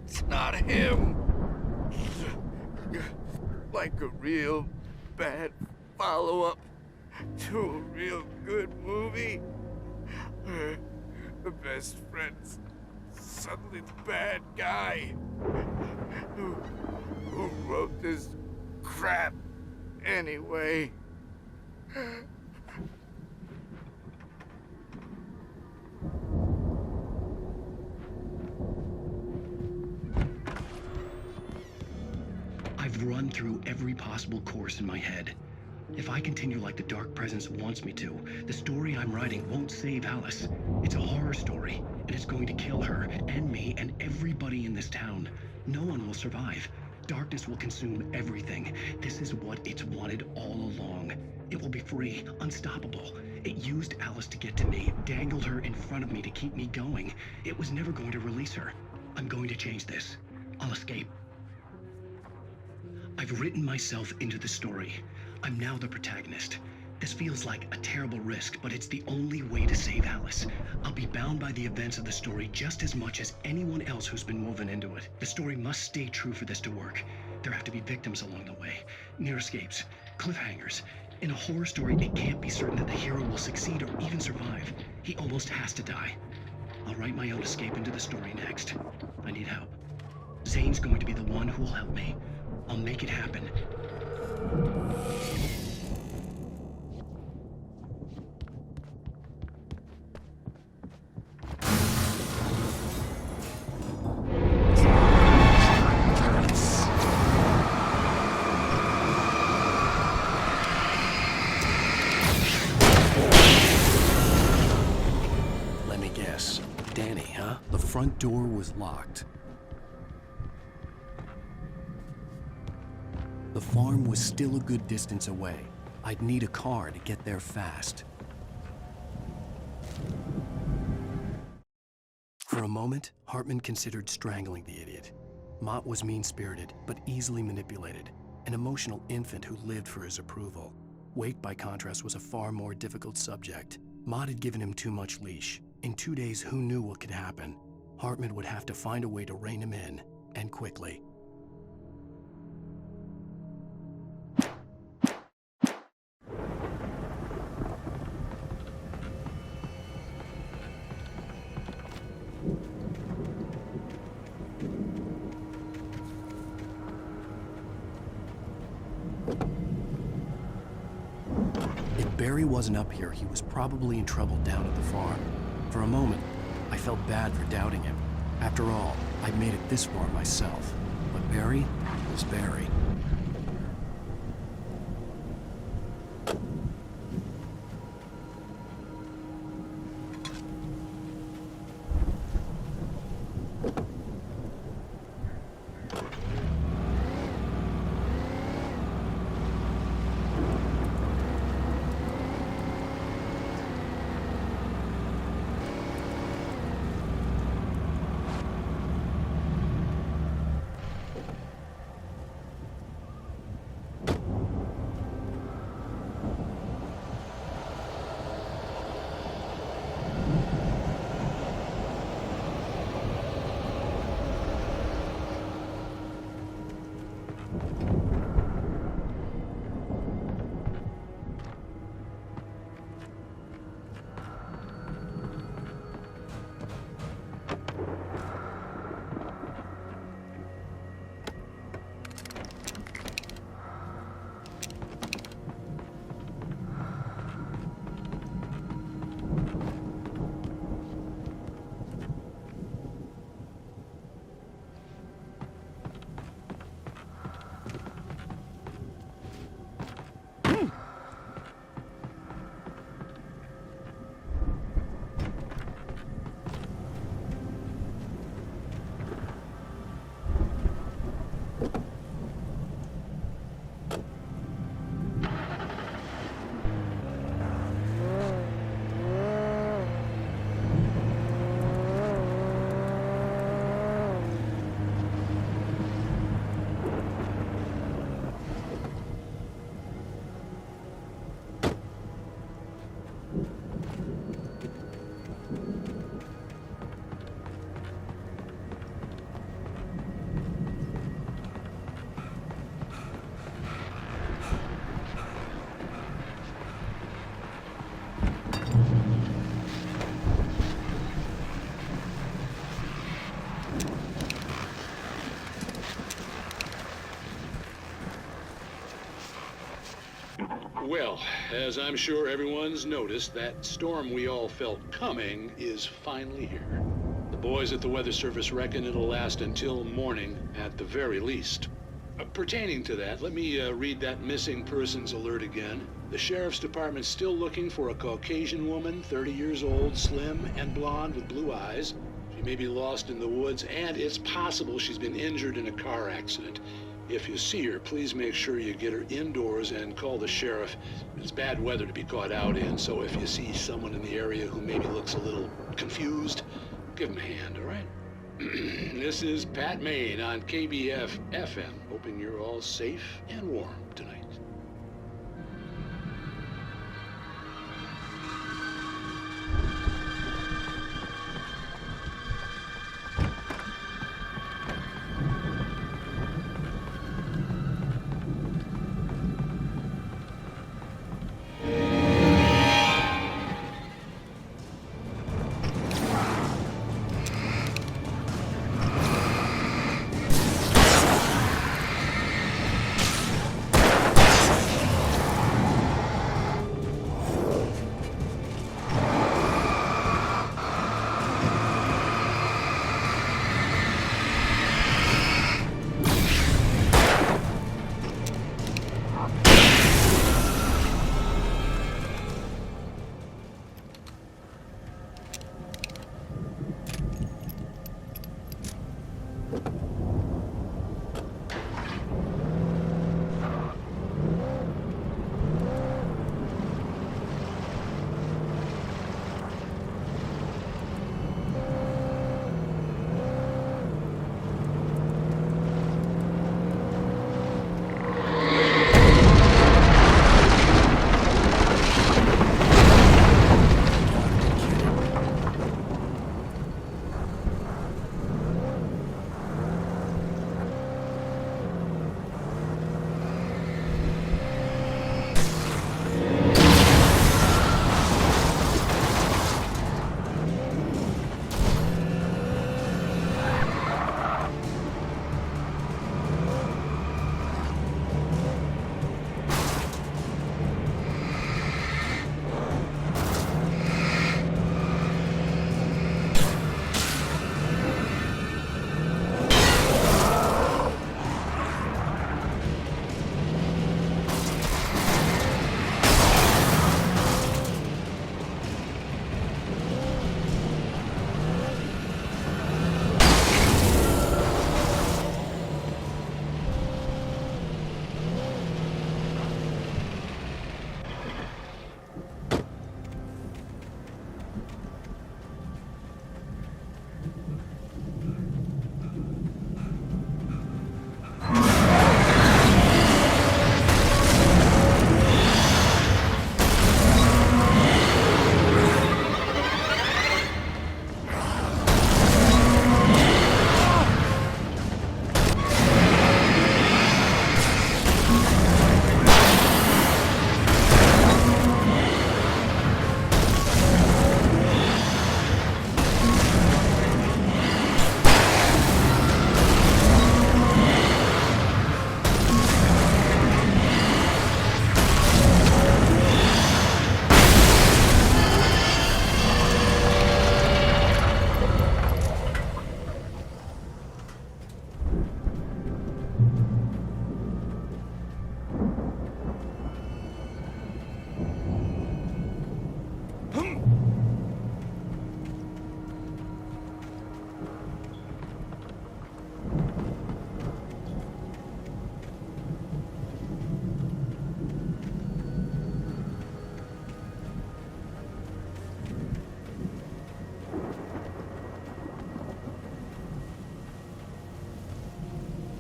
It's not him. Like a real bad follow-up to a real good movie. The best friend's suddenly the bad guy. Who wrote this crap anyway? I've run through every possible course in my head. If I continue like the Dark Presence wants me to, the story I'm writing won't save Alice. It's a horror story, and it's going to kill her, and me, and everybody in this town. No one will survive. Darkness will consume everything. This is what it's wanted all along. It will be free, unstoppable. It used Alice to get to me, dangled her in front of me to keep me going. It was never going to release her. I'm going to change this. I'll escape. I've written myself into the story. I'm now the protagonist. This feels like a terrible risk, but it's the only way to save Alice. I'll be bound by the events of the story just as much as anyone else who's been woven into it. The story must stay true for this to work. There have to be victims along the way, near escapes, cliffhangers. In a horror story, it can't be certain that the hero will succeed or even survive. He almost has to die. I'll write my own escape into the story next. I need help. Zane's going to be the one who will help me. I'll make it happen. Let me guess. Danny, huh? The front door was locked. The farm was still a good distance away. I'd need a car to get there fast. For a moment, Hartman considered strangling the idiot. Mott was mean-spirited, but easily manipulated, an emotional infant who lived for his approval. Wake, by contrast, was a far more difficult subject. Mott had given him too much leash. In 2 days, who knew what could happen? Hartman would have to find a way to rein him in, and quickly. Barry wasn't up here, he was probably in trouble down at the farm. For a moment, I felt bad for doubting him. After all, I'd made it this far myself. But Barry was Barry. Well, as I'm sure everyone's noticed, that storm we all felt coming is finally here. The boys at the Weather Service reckon it'll last until morning at the very least. Pertaining to that, let me read that missing persons alert again. The Sheriff's Department's still looking for a Caucasian woman, 30 years old, slim and blonde with blue eyes. She may be lost in the woods, and it's possible she's been injured in a car accident. If you see her, please make sure you get her indoors and call the sheriff. It's bad weather to be caught out in, so if you see someone in the area who maybe looks a little confused, give him a hand, all right? This is Pat Main on KBF FM, hoping you're all safe and warm tonight.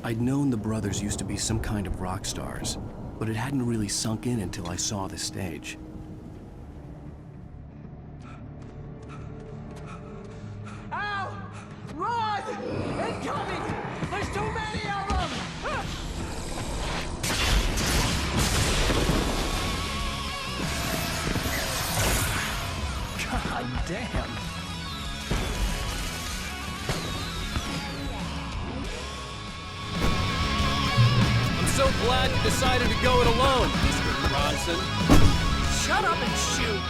I'd known the brothers used to be some kind of rock stars, but it hadn't really sunk in until I saw the stage. Ow! Run! Incoming! There's too many of them! God damn. I'm so glad you decided to go it alone, Mr. Bronson. Shut up and shoot!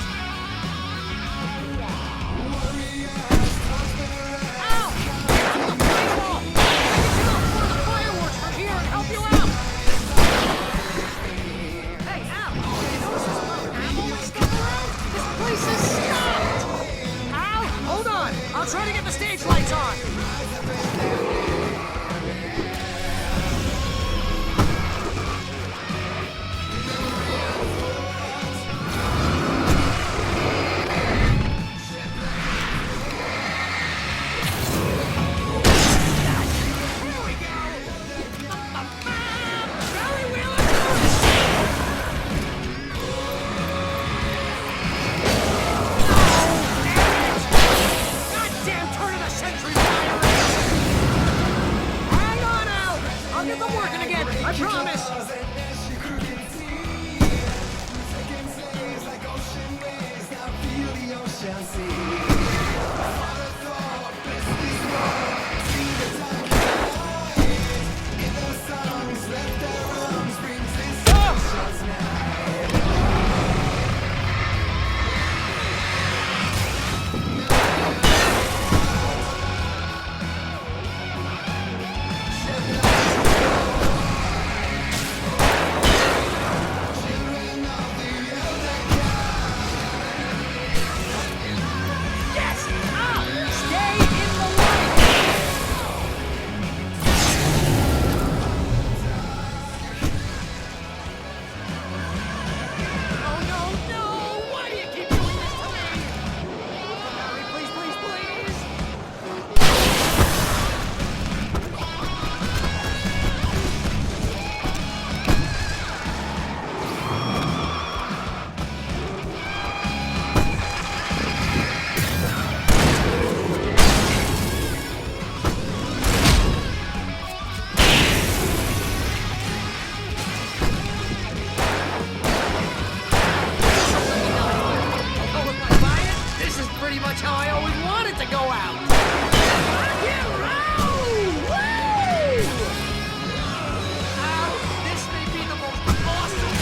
Ow! I'm the fireball! I can get off one of the fireworks from here and help you out! Hey, Al! You notice there's a lot of ammo and stuff around? This place is stopped! Al, hold on! I'll try to get the stage lights on! Goddamn turn of the century fire! Hang on, Al! I'll get them working again, I promise! Yes! Al! Stay in the light! Oh no, no! Why do you keep doing this to me? Hurry, please, please, please! Oh, with my bias, this is pretty much how I always wanted to go out. Rock and roll! Woo! Ow, this may be the most awesome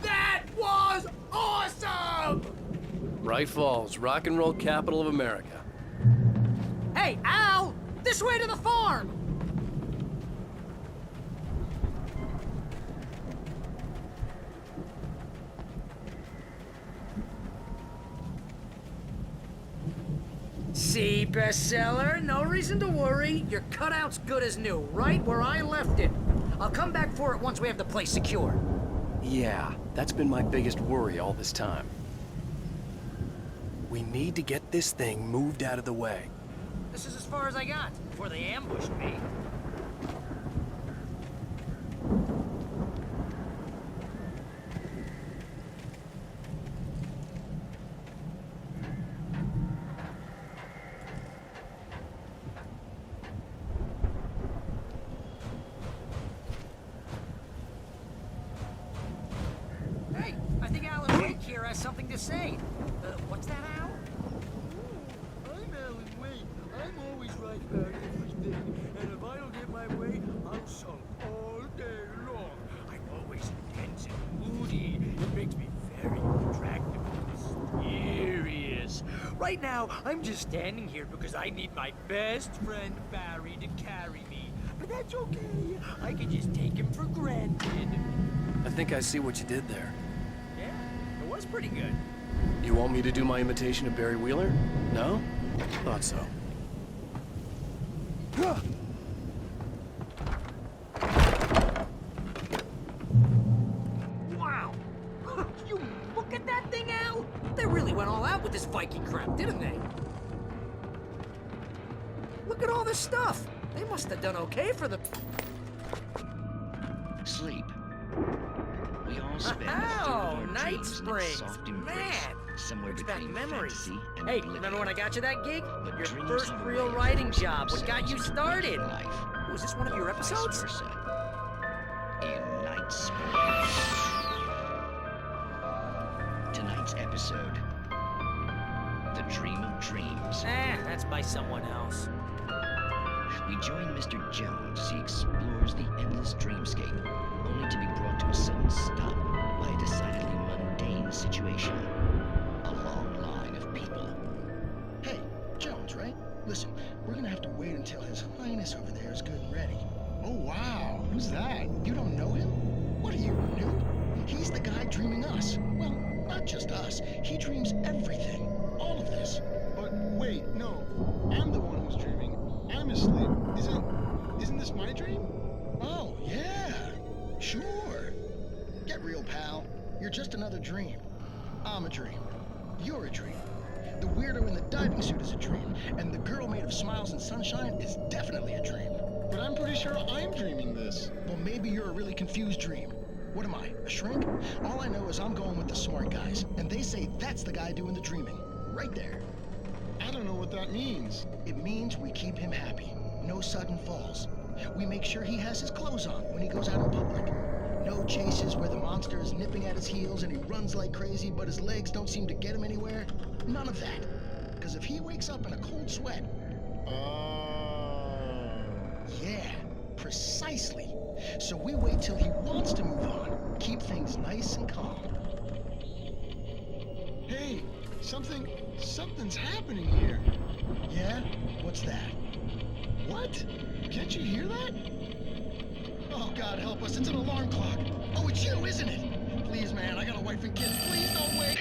That was awesome! Bright Falls, rock and roll capital of America. Hey, Al! This way to the farm! See, bestseller? No reason to worry. Your cutout's good as new, right where I left it. I'll come back for it once we have the place secure. Yeah, that's been my biggest worry all this time. We need to get this thing moved out of the way. This is as far as I got before they ambushed me. Hey, I think Alan Wake here has something to say. What's that, Al? I'm Alan Wake. I'm always right about everything. And if I don't get my way, I'll sulk all day long. I'm always intense and moody. It makes me very attractive and mysterious. Right now, I'm just standing here because I need my best friend Barry to carry me. But that's okay. I can just take him for granted. I think I see what you did there. Yeah, it was pretty good. You want me to do my imitation of Barry Wheeler? No? Thought so. Wow! You look at that thing, Al! They really went all out with this Viking crap, didn't they? Look at all this stuff! They must have done okay for the... Sleep. We all spend Oh, our Night dreams in Springs! soft embrace, Man! somewhere Brings back between memories. fantasy and Hey, oblivion. remember when I got you that gig? But Your dreams first have a real way of writing forcing job. What got you themselves into started? waking life, Was this one of your or vice episodes? versa. In Night Springs. Tonight's episode, The Dream of Dreams. That's by someone else. We join Mr. Jones as he explores the endless dreamscape, only to be brought to a sudden stop by a decidedly mundane situation. A long line of people. Hey, Jones, right? Listen, we're gonna have to wait until His Highness over there is good and ready. Oh, wow. Who's that? You don't know him? What are you, new? He's the guy dreaming us. Well, not just us. He dreams everything. All of this. But wait, no. I'm the one who's dreaming. I'm asleep. Isn't this my dream? Oh, yeah. Sure. Get real, pal. You're just another dream. I'm a dream. You're a dream. The weirdo in the diving suit is a dream, and the girl made of smiles and sunshine is definitely a dream. But I'm pretty sure I'm dreaming this. Well, maybe you're a really confused dream. What am I, a shrink? All I know is I'm going with the smart guys, and they say that's the guy doing the dreaming. Right there. I don't know what that means. It means we keep him happy. No sudden falls. We make sure he has his clothes on when he goes out in public. No chases where the monster is nipping at his heels and he runs like crazy, but his legs don't seem to get him anywhere. None of that. Because if he wakes up in a cold sweat... Yeah, precisely. So we wait till he wants to move on. Keep things nice and calm. Hey, something's happening here. Yeah? What's that? What? Can't you hear that? Oh, God help us, it's an alarm clock. Oh, it's you, isn't it? Please, man, I got a wife and kids. Please don't wait.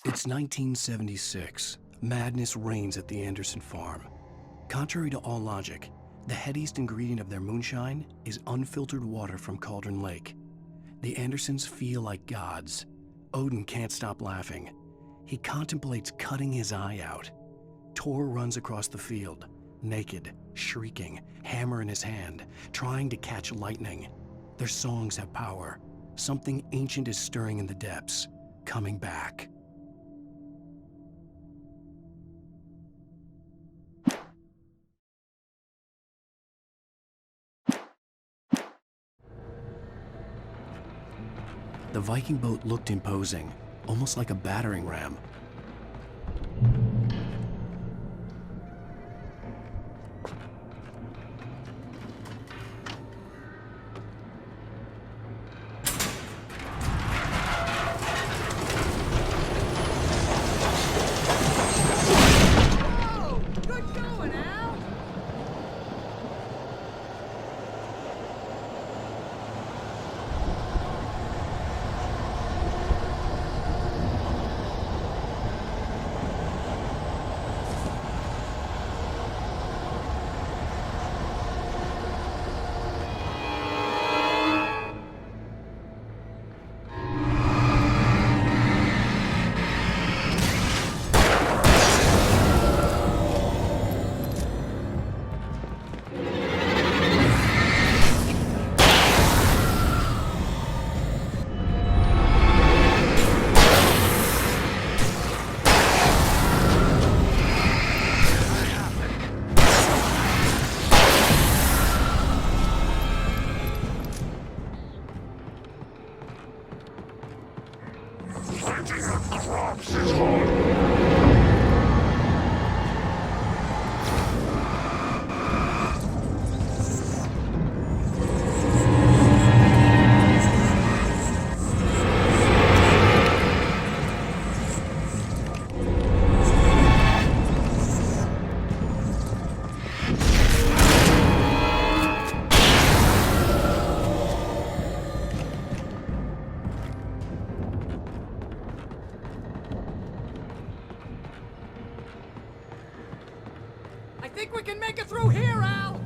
It's 1976. Madness reigns at the Anderson farm. Contrary to all logic, the headiest ingredient of their moonshine is unfiltered water from Cauldron Lake. The Andersons feel like gods. Odin can't stop laughing. He contemplates cutting his eye out. Tor runs across the field, naked, shrieking, hammer in his hand, trying to catch lightning. Their songs have power. Something ancient is stirring in the depths. coming back. The Viking boat looked imposing, almost like a battering ram. Oh, good going, Al. I think we can make it through here, Al!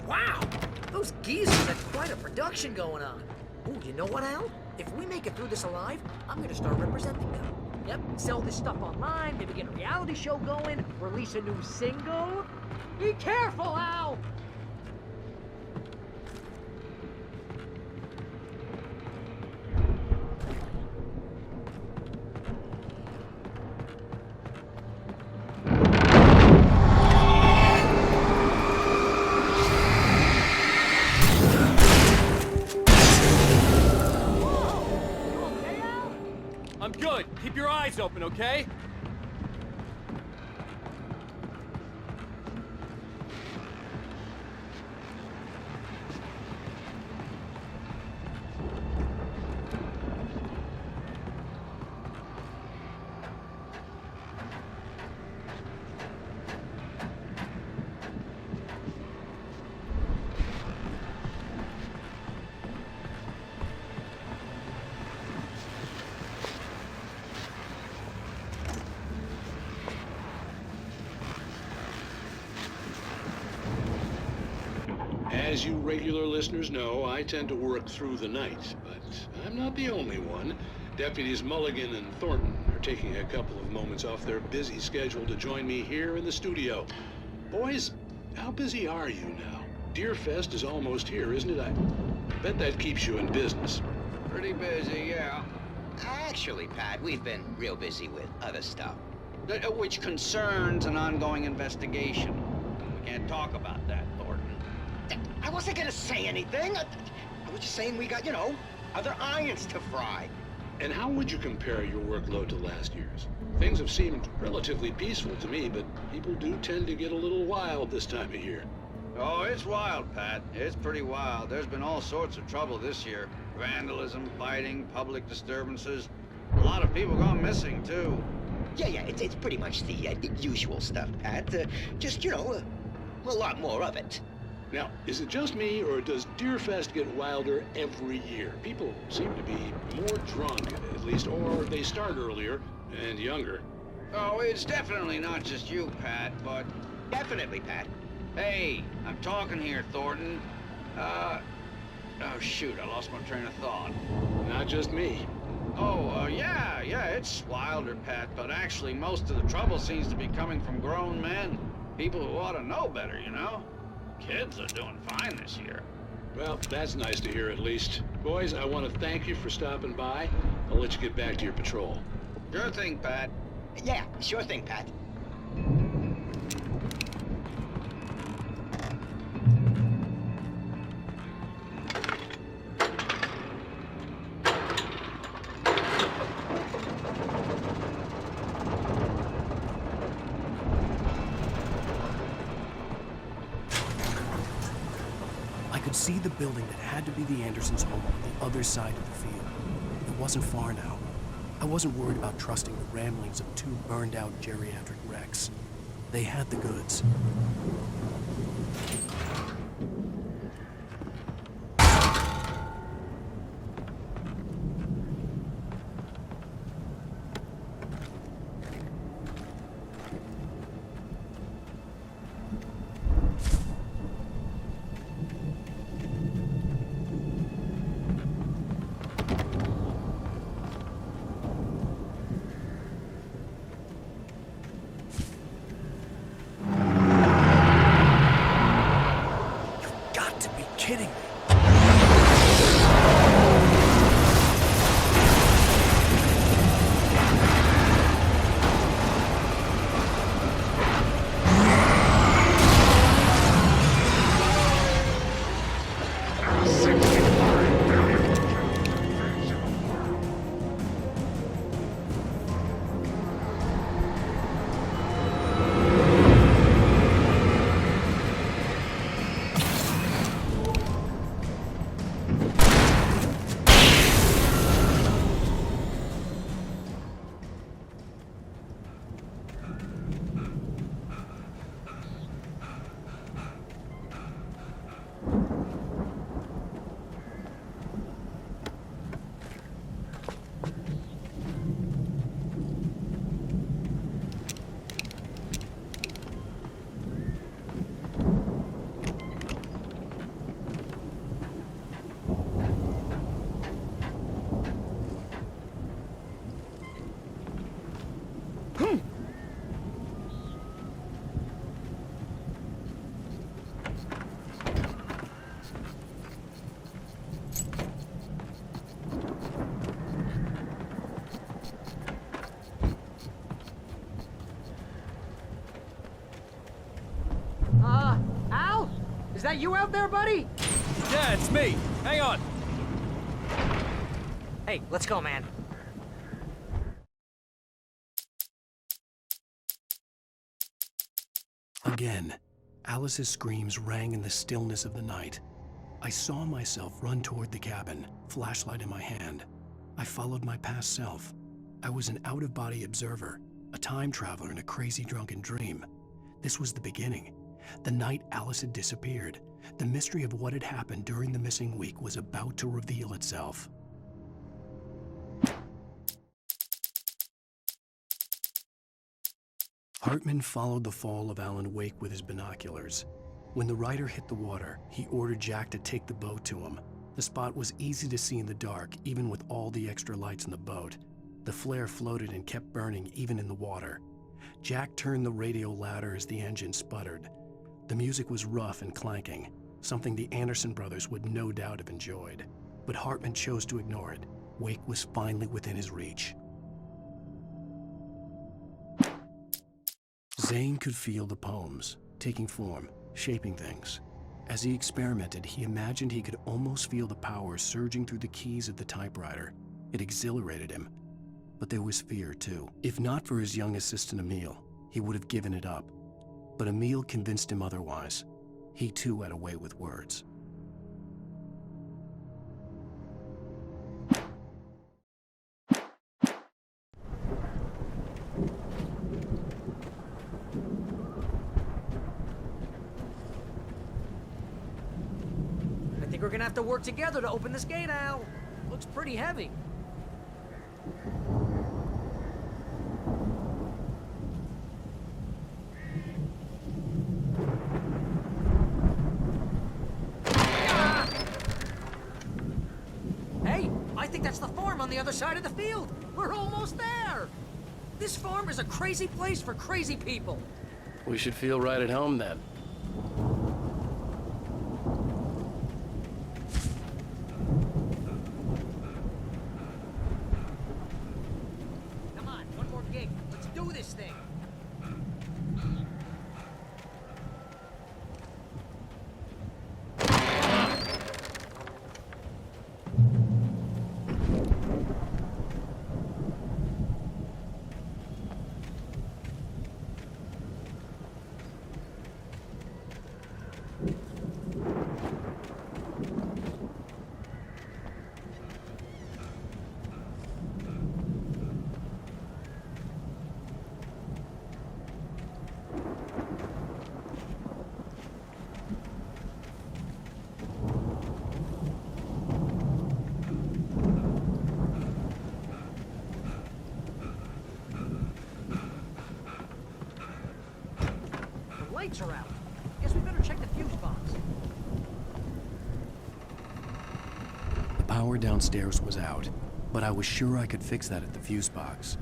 Wow! Those geezers have quite a production going on. Ooh, you know what, Al? If we make it through this alive, I'm gonna start representing them. Yep, sell this stuff online, maybe get a reality show going, release a new single. Be careful, Al! I'm good. Keep your eyes open, okay? As you regular listeners know, I tend to work through the night, but I'm not the only one. Deputies Mulligan and Thornton are taking a couple of moments off their busy schedule to join me here in the studio. Boys, how busy are you now? Deerfest is almost here, isn't it? Bet that keeps you in business. Pretty busy, yeah. Actually, Pat, we've been real busy with other stuff, which concerns an ongoing investigation. We can't talk about that, Thornton. I wasn't gonna say anything. I was just saying we got, other irons to fry. And how would you compare your workload to last year's? Things have seemed relatively peaceful to me, but people do tend to get a little wild this time of year. Oh, it's wild, Pat. It's pretty wild. There's been all sorts of trouble this year. Vandalism, fighting, public disturbances. A lot of people gone missing, too. Yeah, it's pretty much the usual stuff, Pat. Just, a lot more of it. Now, is it just me, or does Deerfest get wilder every year? People seem to be more drunk, at least, or they start earlier and younger. Oh, it's definitely not just you, Pat, but... Definitely, Pat. Hey, I'm talking here, Thornton. Oh, shoot, I lost my train of thought. Not just me. Oh, yeah, it's wilder, Pat, but actually most of the trouble seems to be coming from grown men. People who ought to know better, Kids are doing fine this year. Well, that's nice to hear at least. Boys, I want to thank you for stopping by. I'll let you get back to your patrol. Sure thing, Pat. Yeah, sure thing, Pat. See the building that had to be the Andersons' home on the other side of the field. It wasn't far now. I wasn't worried about trusting the ramblings of two burned-out geriatric wrecks. They had the goods. Kidding me. Al? Is that you out there, buddy? Yeah, it's me. Hang on. Hey, let's go, man. Again, Alice's screams rang in the stillness of the night. I saw myself run toward the cabin, flashlight in my hand. I followed my past self. I was an out-of-body observer, a time traveler in a crazy drunken dream. This was the beginning. The night Alice had disappeared. The mystery of what had happened during the missing week was about to reveal itself. Hartman followed the fall of Alan Wake with his binoculars. When the rider hit the water, he ordered Jack to take the boat to him. The spot was easy to see in the dark, even with all the extra lights in the boat. The flare floated and kept burning even in the water. Jack turned the radio louder as the engine sputtered. The music was rough and clanking. something the Anderson brothers would no doubt have enjoyed. But Hartman chose to ignore it. Wake was finally within his reach. Zane could feel the poems, taking form, shaping things. As he experimented, he imagined he could almost feel the power surging through the keys of the typewriter. It exhilarated him. But there was fear, too. If not for his young assistant Emil, he would have given it up. But Emil convinced him otherwise. He too had a way with words. I think we're gonna have to work together to open this gate, Al. Looks pretty heavy. Hey, I think that's the farm on the other side of the field. We're almost there. This farm is a crazy place for crazy people. We should feel right at home then. Come on, one more gig. Let's do this thing. Lights are out. Guess we better check the fuse box. The power downstairs was out, but I was sure I could fix that at the fuse box.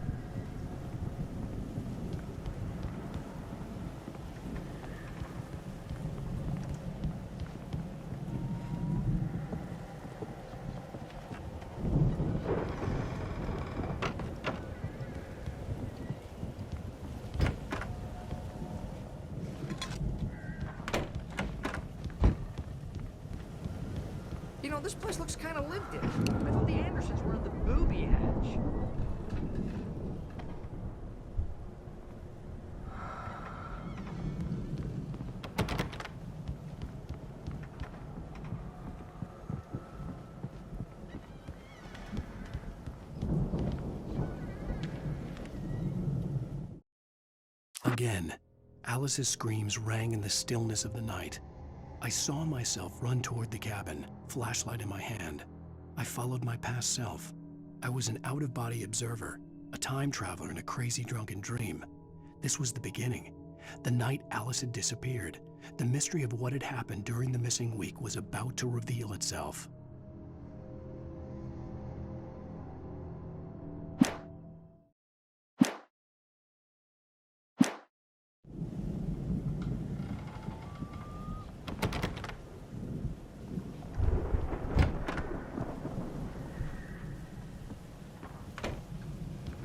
You know, this place looks kind of lived in. I thought the Andersons were in the booby hatch. Again, Alice's screams rang in the stillness of the night. I saw myself run toward the cabin, flashlight in my hand. I followed my past self. I was an out-of-body observer, a time traveler in a crazy drunken dream. This was the beginning. The night Alice had disappeared. The mystery of what had happened during the missing week was about to reveal itself.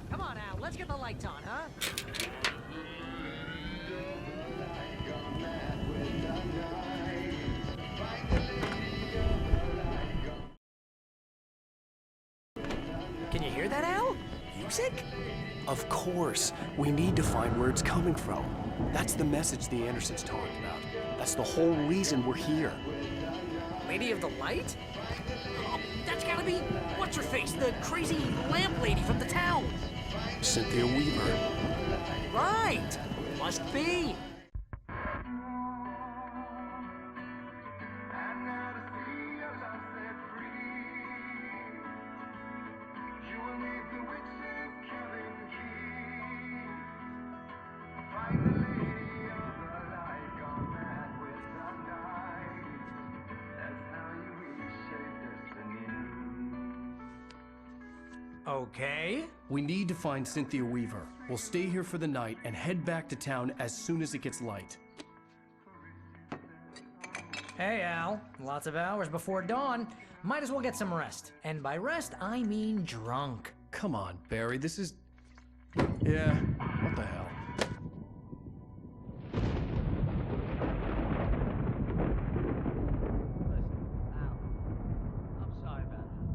Come on, Al, let's get the lights on, huh? Can you hear that, Al? Music? Of course. We need to find where it's coming from. That's the message the Andersons talked about. That's the whole reason we're here. Lady of the Light? Oh, that's gotta be... What's-her-face? The crazy lamp lady from the town. Cynthia Weaver. Right! Must be. Okay. We need to find Cynthia Weaver. We'll stay here for the night and head back to town as soon as it gets light. Hey, Al. Lots of hours before dawn. Might as well get some rest. And by rest, I mean drunk. Come on, Barry, this is... Yeah, what the hell? I'm sorry about this.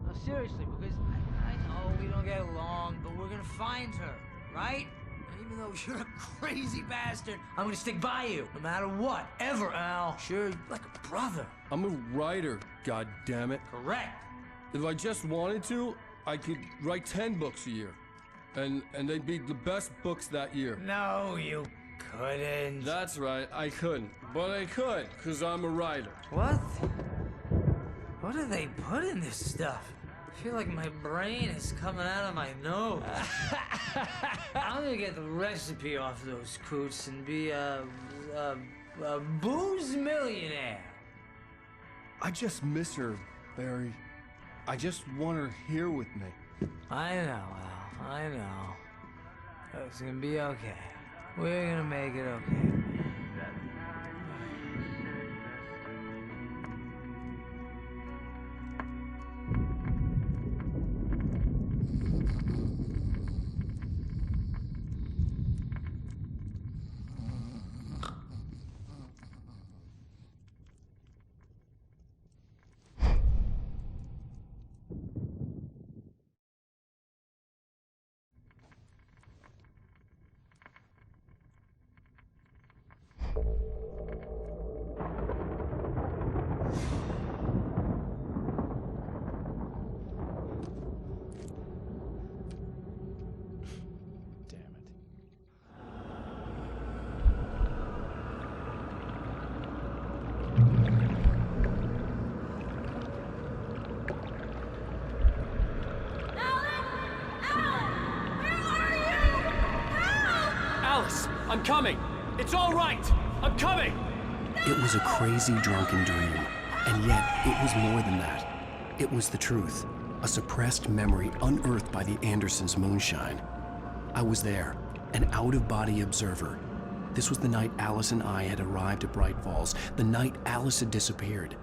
No, seriously, because I know we don't get along, but we're gonna find her, right? And even though you're a crazy bastard, I'm gonna stick by you, no matter what, ever, Al. Sure, like a brother. I'm a writer, goddammit. Correct. If I just wanted to, I could write 10 books a year. And they'd be the best books that year. No, you couldn't. That's right, I couldn't. But I could, because I'm a writer. What? What do they put in this stuff? I feel like my brain is coming out of my nose. I'm gonna get the recipe off those coots and be a booze millionaire. I just miss her, Barry. I just want her here with me. I know, Al. I know. It's gonna be okay. We're gonna make it okay. I'm coming! It's all right! I'm coming! It was a crazy, drunken dream, and yet it was more than that. It was the truth, a suppressed memory unearthed by the Andersons' moonshine. I was there, an out-of-body observer. This was the night Alice and I had arrived at Bright Falls, the night Alice had disappeared.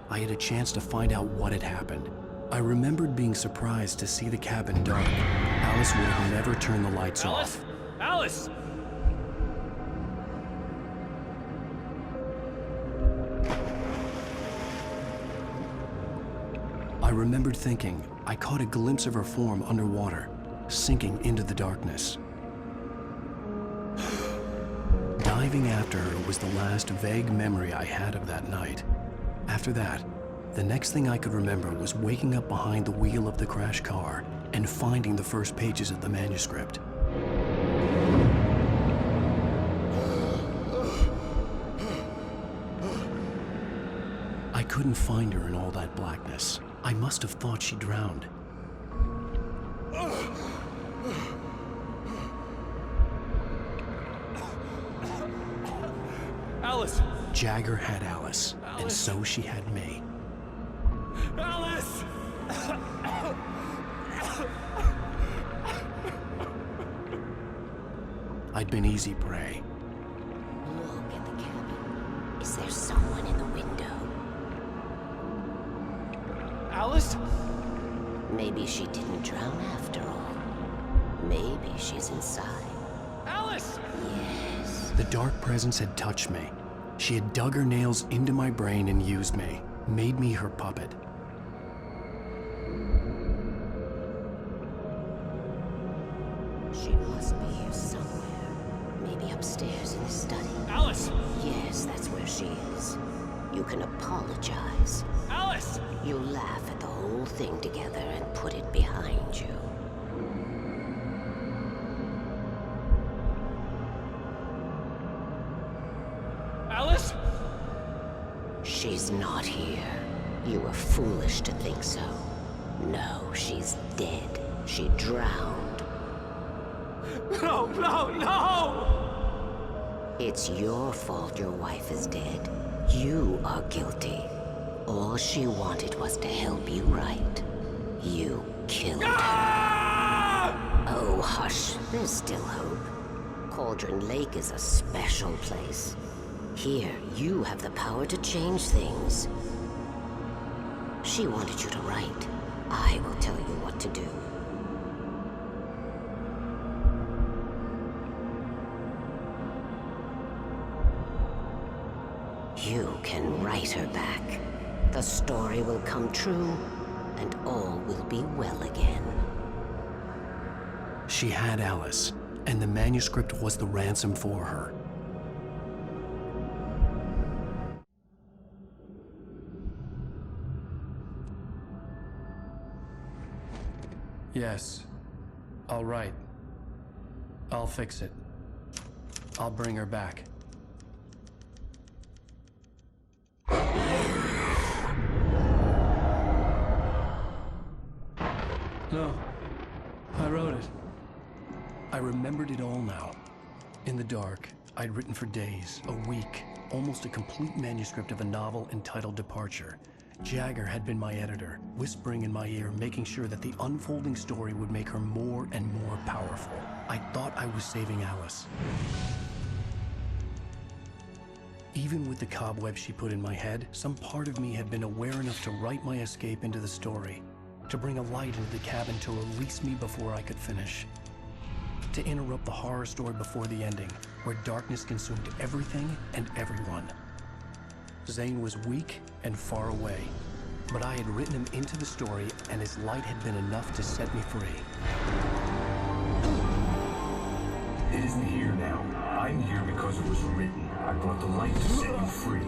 I had a chance to find out what had happened. I remembered being surprised to see the cabin dark. Alice would have never turned the lights off. Alice! I remembered thinking I caught a glimpse of her form underwater, sinking into the darkness. Diving after her was the last vague memory I had of that night. After that, the next thing I could remember was waking up behind the wheel of the crashed car and finding the first pages of the manuscript. I couldn't find her in all that blackness. I must have thought she drowned. Alice! Jagger had Alice, and so she had me. Alice! I'd been easy prey. Look at the cabin. Is there someone in the window? Alice? Maybe she didn't drown after all. Maybe she's inside. Alice! Yes. The dark presence had touched me. She had dug her nails into my brain and used me, made me her puppet. She must be here somewhere. Maybe upstairs in the study. Alice! Yes, that's where she is. You can apologize. Alice! You laugh at the whole thing together and put it behind you. Alice? She's not here. You were foolish to think so. No, she's dead. She drowned. No, no, no! It's your fault your wife is dead. You are guilty. All she wanted was to help you right. You killed her. Oh, hush. There's still hope. Cauldron Lake is a special place. Here, you have the power to change things. She wanted you to write. I will tell you what to do. You can write her back. The story will come true, and all will be well again. She had Alice, and the manuscript was the ransom for her. Yes. All right. I'll fix it. I'll bring her back. No. I wrote it. I remembered it all now. In the dark, I'd written for days, a week, almost a complete manuscript of a novel entitled Departure. Jagger had been my editor, whispering in my ear, making sure that the unfolding story would make her more and more powerful. I thought I was saving Alice. Even with the cobweb she put in my head, some part of me had been aware enough to write my escape into the story, to bring a light into the cabin to release me before I could finish, to interrupt the horror story before the ending, where darkness consumed everything and everyone. Zane was weak and far away, but I had written him into the story, and his light had been enough to set me free. It isn't here now. I'm here because it was written. I brought the light to set you free.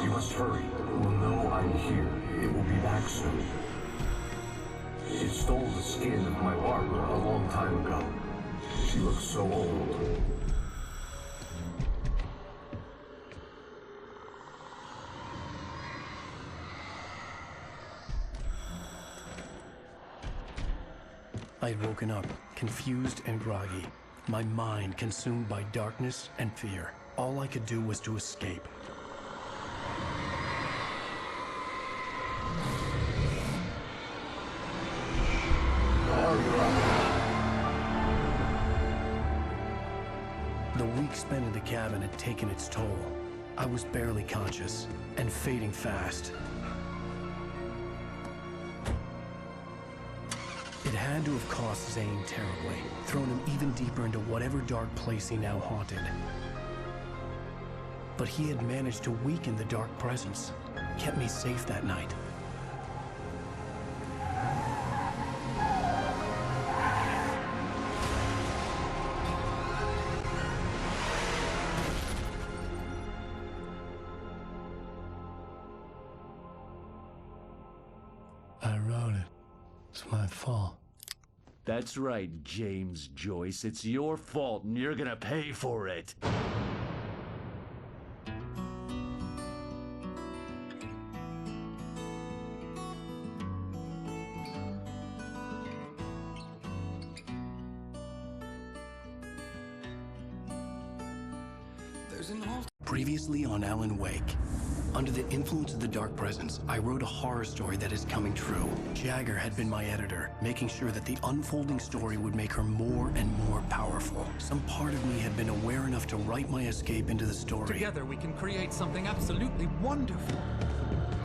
You must hurry. It will know I'm here. It will be back soon. It stole the skin of my Barbara a long time ago. She looks so old. I had woken up, confused and groggy, my mind consumed by darkness and fear. All I could do was to escape. The week spent in the cabin had taken its toll. I was barely conscious, and fading fast. It had to have cost Zane terribly, thrown him even deeper into whatever dark place he now haunted. But he had managed to weaken the dark presence, kept me safe that night. I wrote it. It's my fault. That's right, James Joyce. It's your fault, and you're gonna pay for it. Previously on Alan Wake. Under the influence of the dark presence, I wrote a horror story that is coming true. Jagger had been my editor, making sure that the unfolding story would make her more and more powerful. Some part of me had been aware enough to write my escape into the story. Together we can create something absolutely wonderful.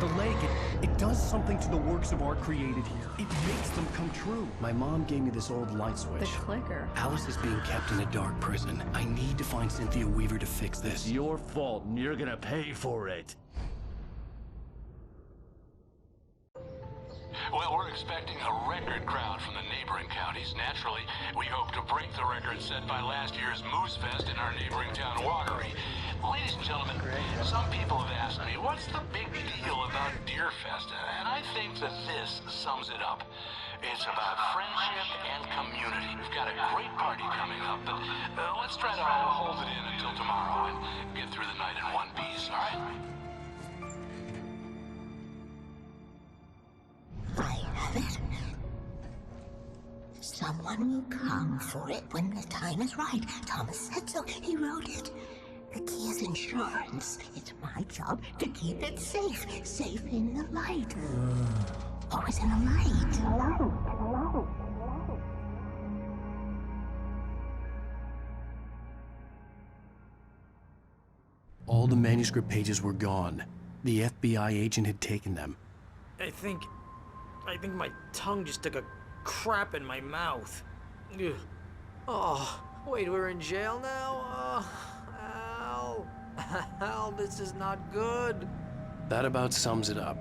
The lake, it does something to the works of art created here. It makes them come true. My mom gave me this old light switch. The clicker. Alice is being kept in a dark prison. I need to find Cynthia Weaver to fix this. It's your fault, and you're gonna pay for it. Well, we're expecting a record crowd from the neighboring counties. Naturally, we hope to break the record set by last year's Moose Fest in our neighboring town, Watery. Ladies and gentlemen, some people have asked me, what's the big deal about Deer Fest? And I think that this sums it up. It's about friendship and community. We've got a great party coming up, but let's try to hold it in until tomorrow and get through the night in one piece, all right? I have it. Someone will come for it when the time is right. Thomas said so. He wrote it. The key is insurance. It's my job to keep it safe. Safe in the light. Always in the light. Hello. All the manuscript pages were gone. The FBI agent had taken them. I think my tongue just took a crap in my mouth. Ugh. Oh, wait, we're in jail now? Al, this is not good. That about sums it up.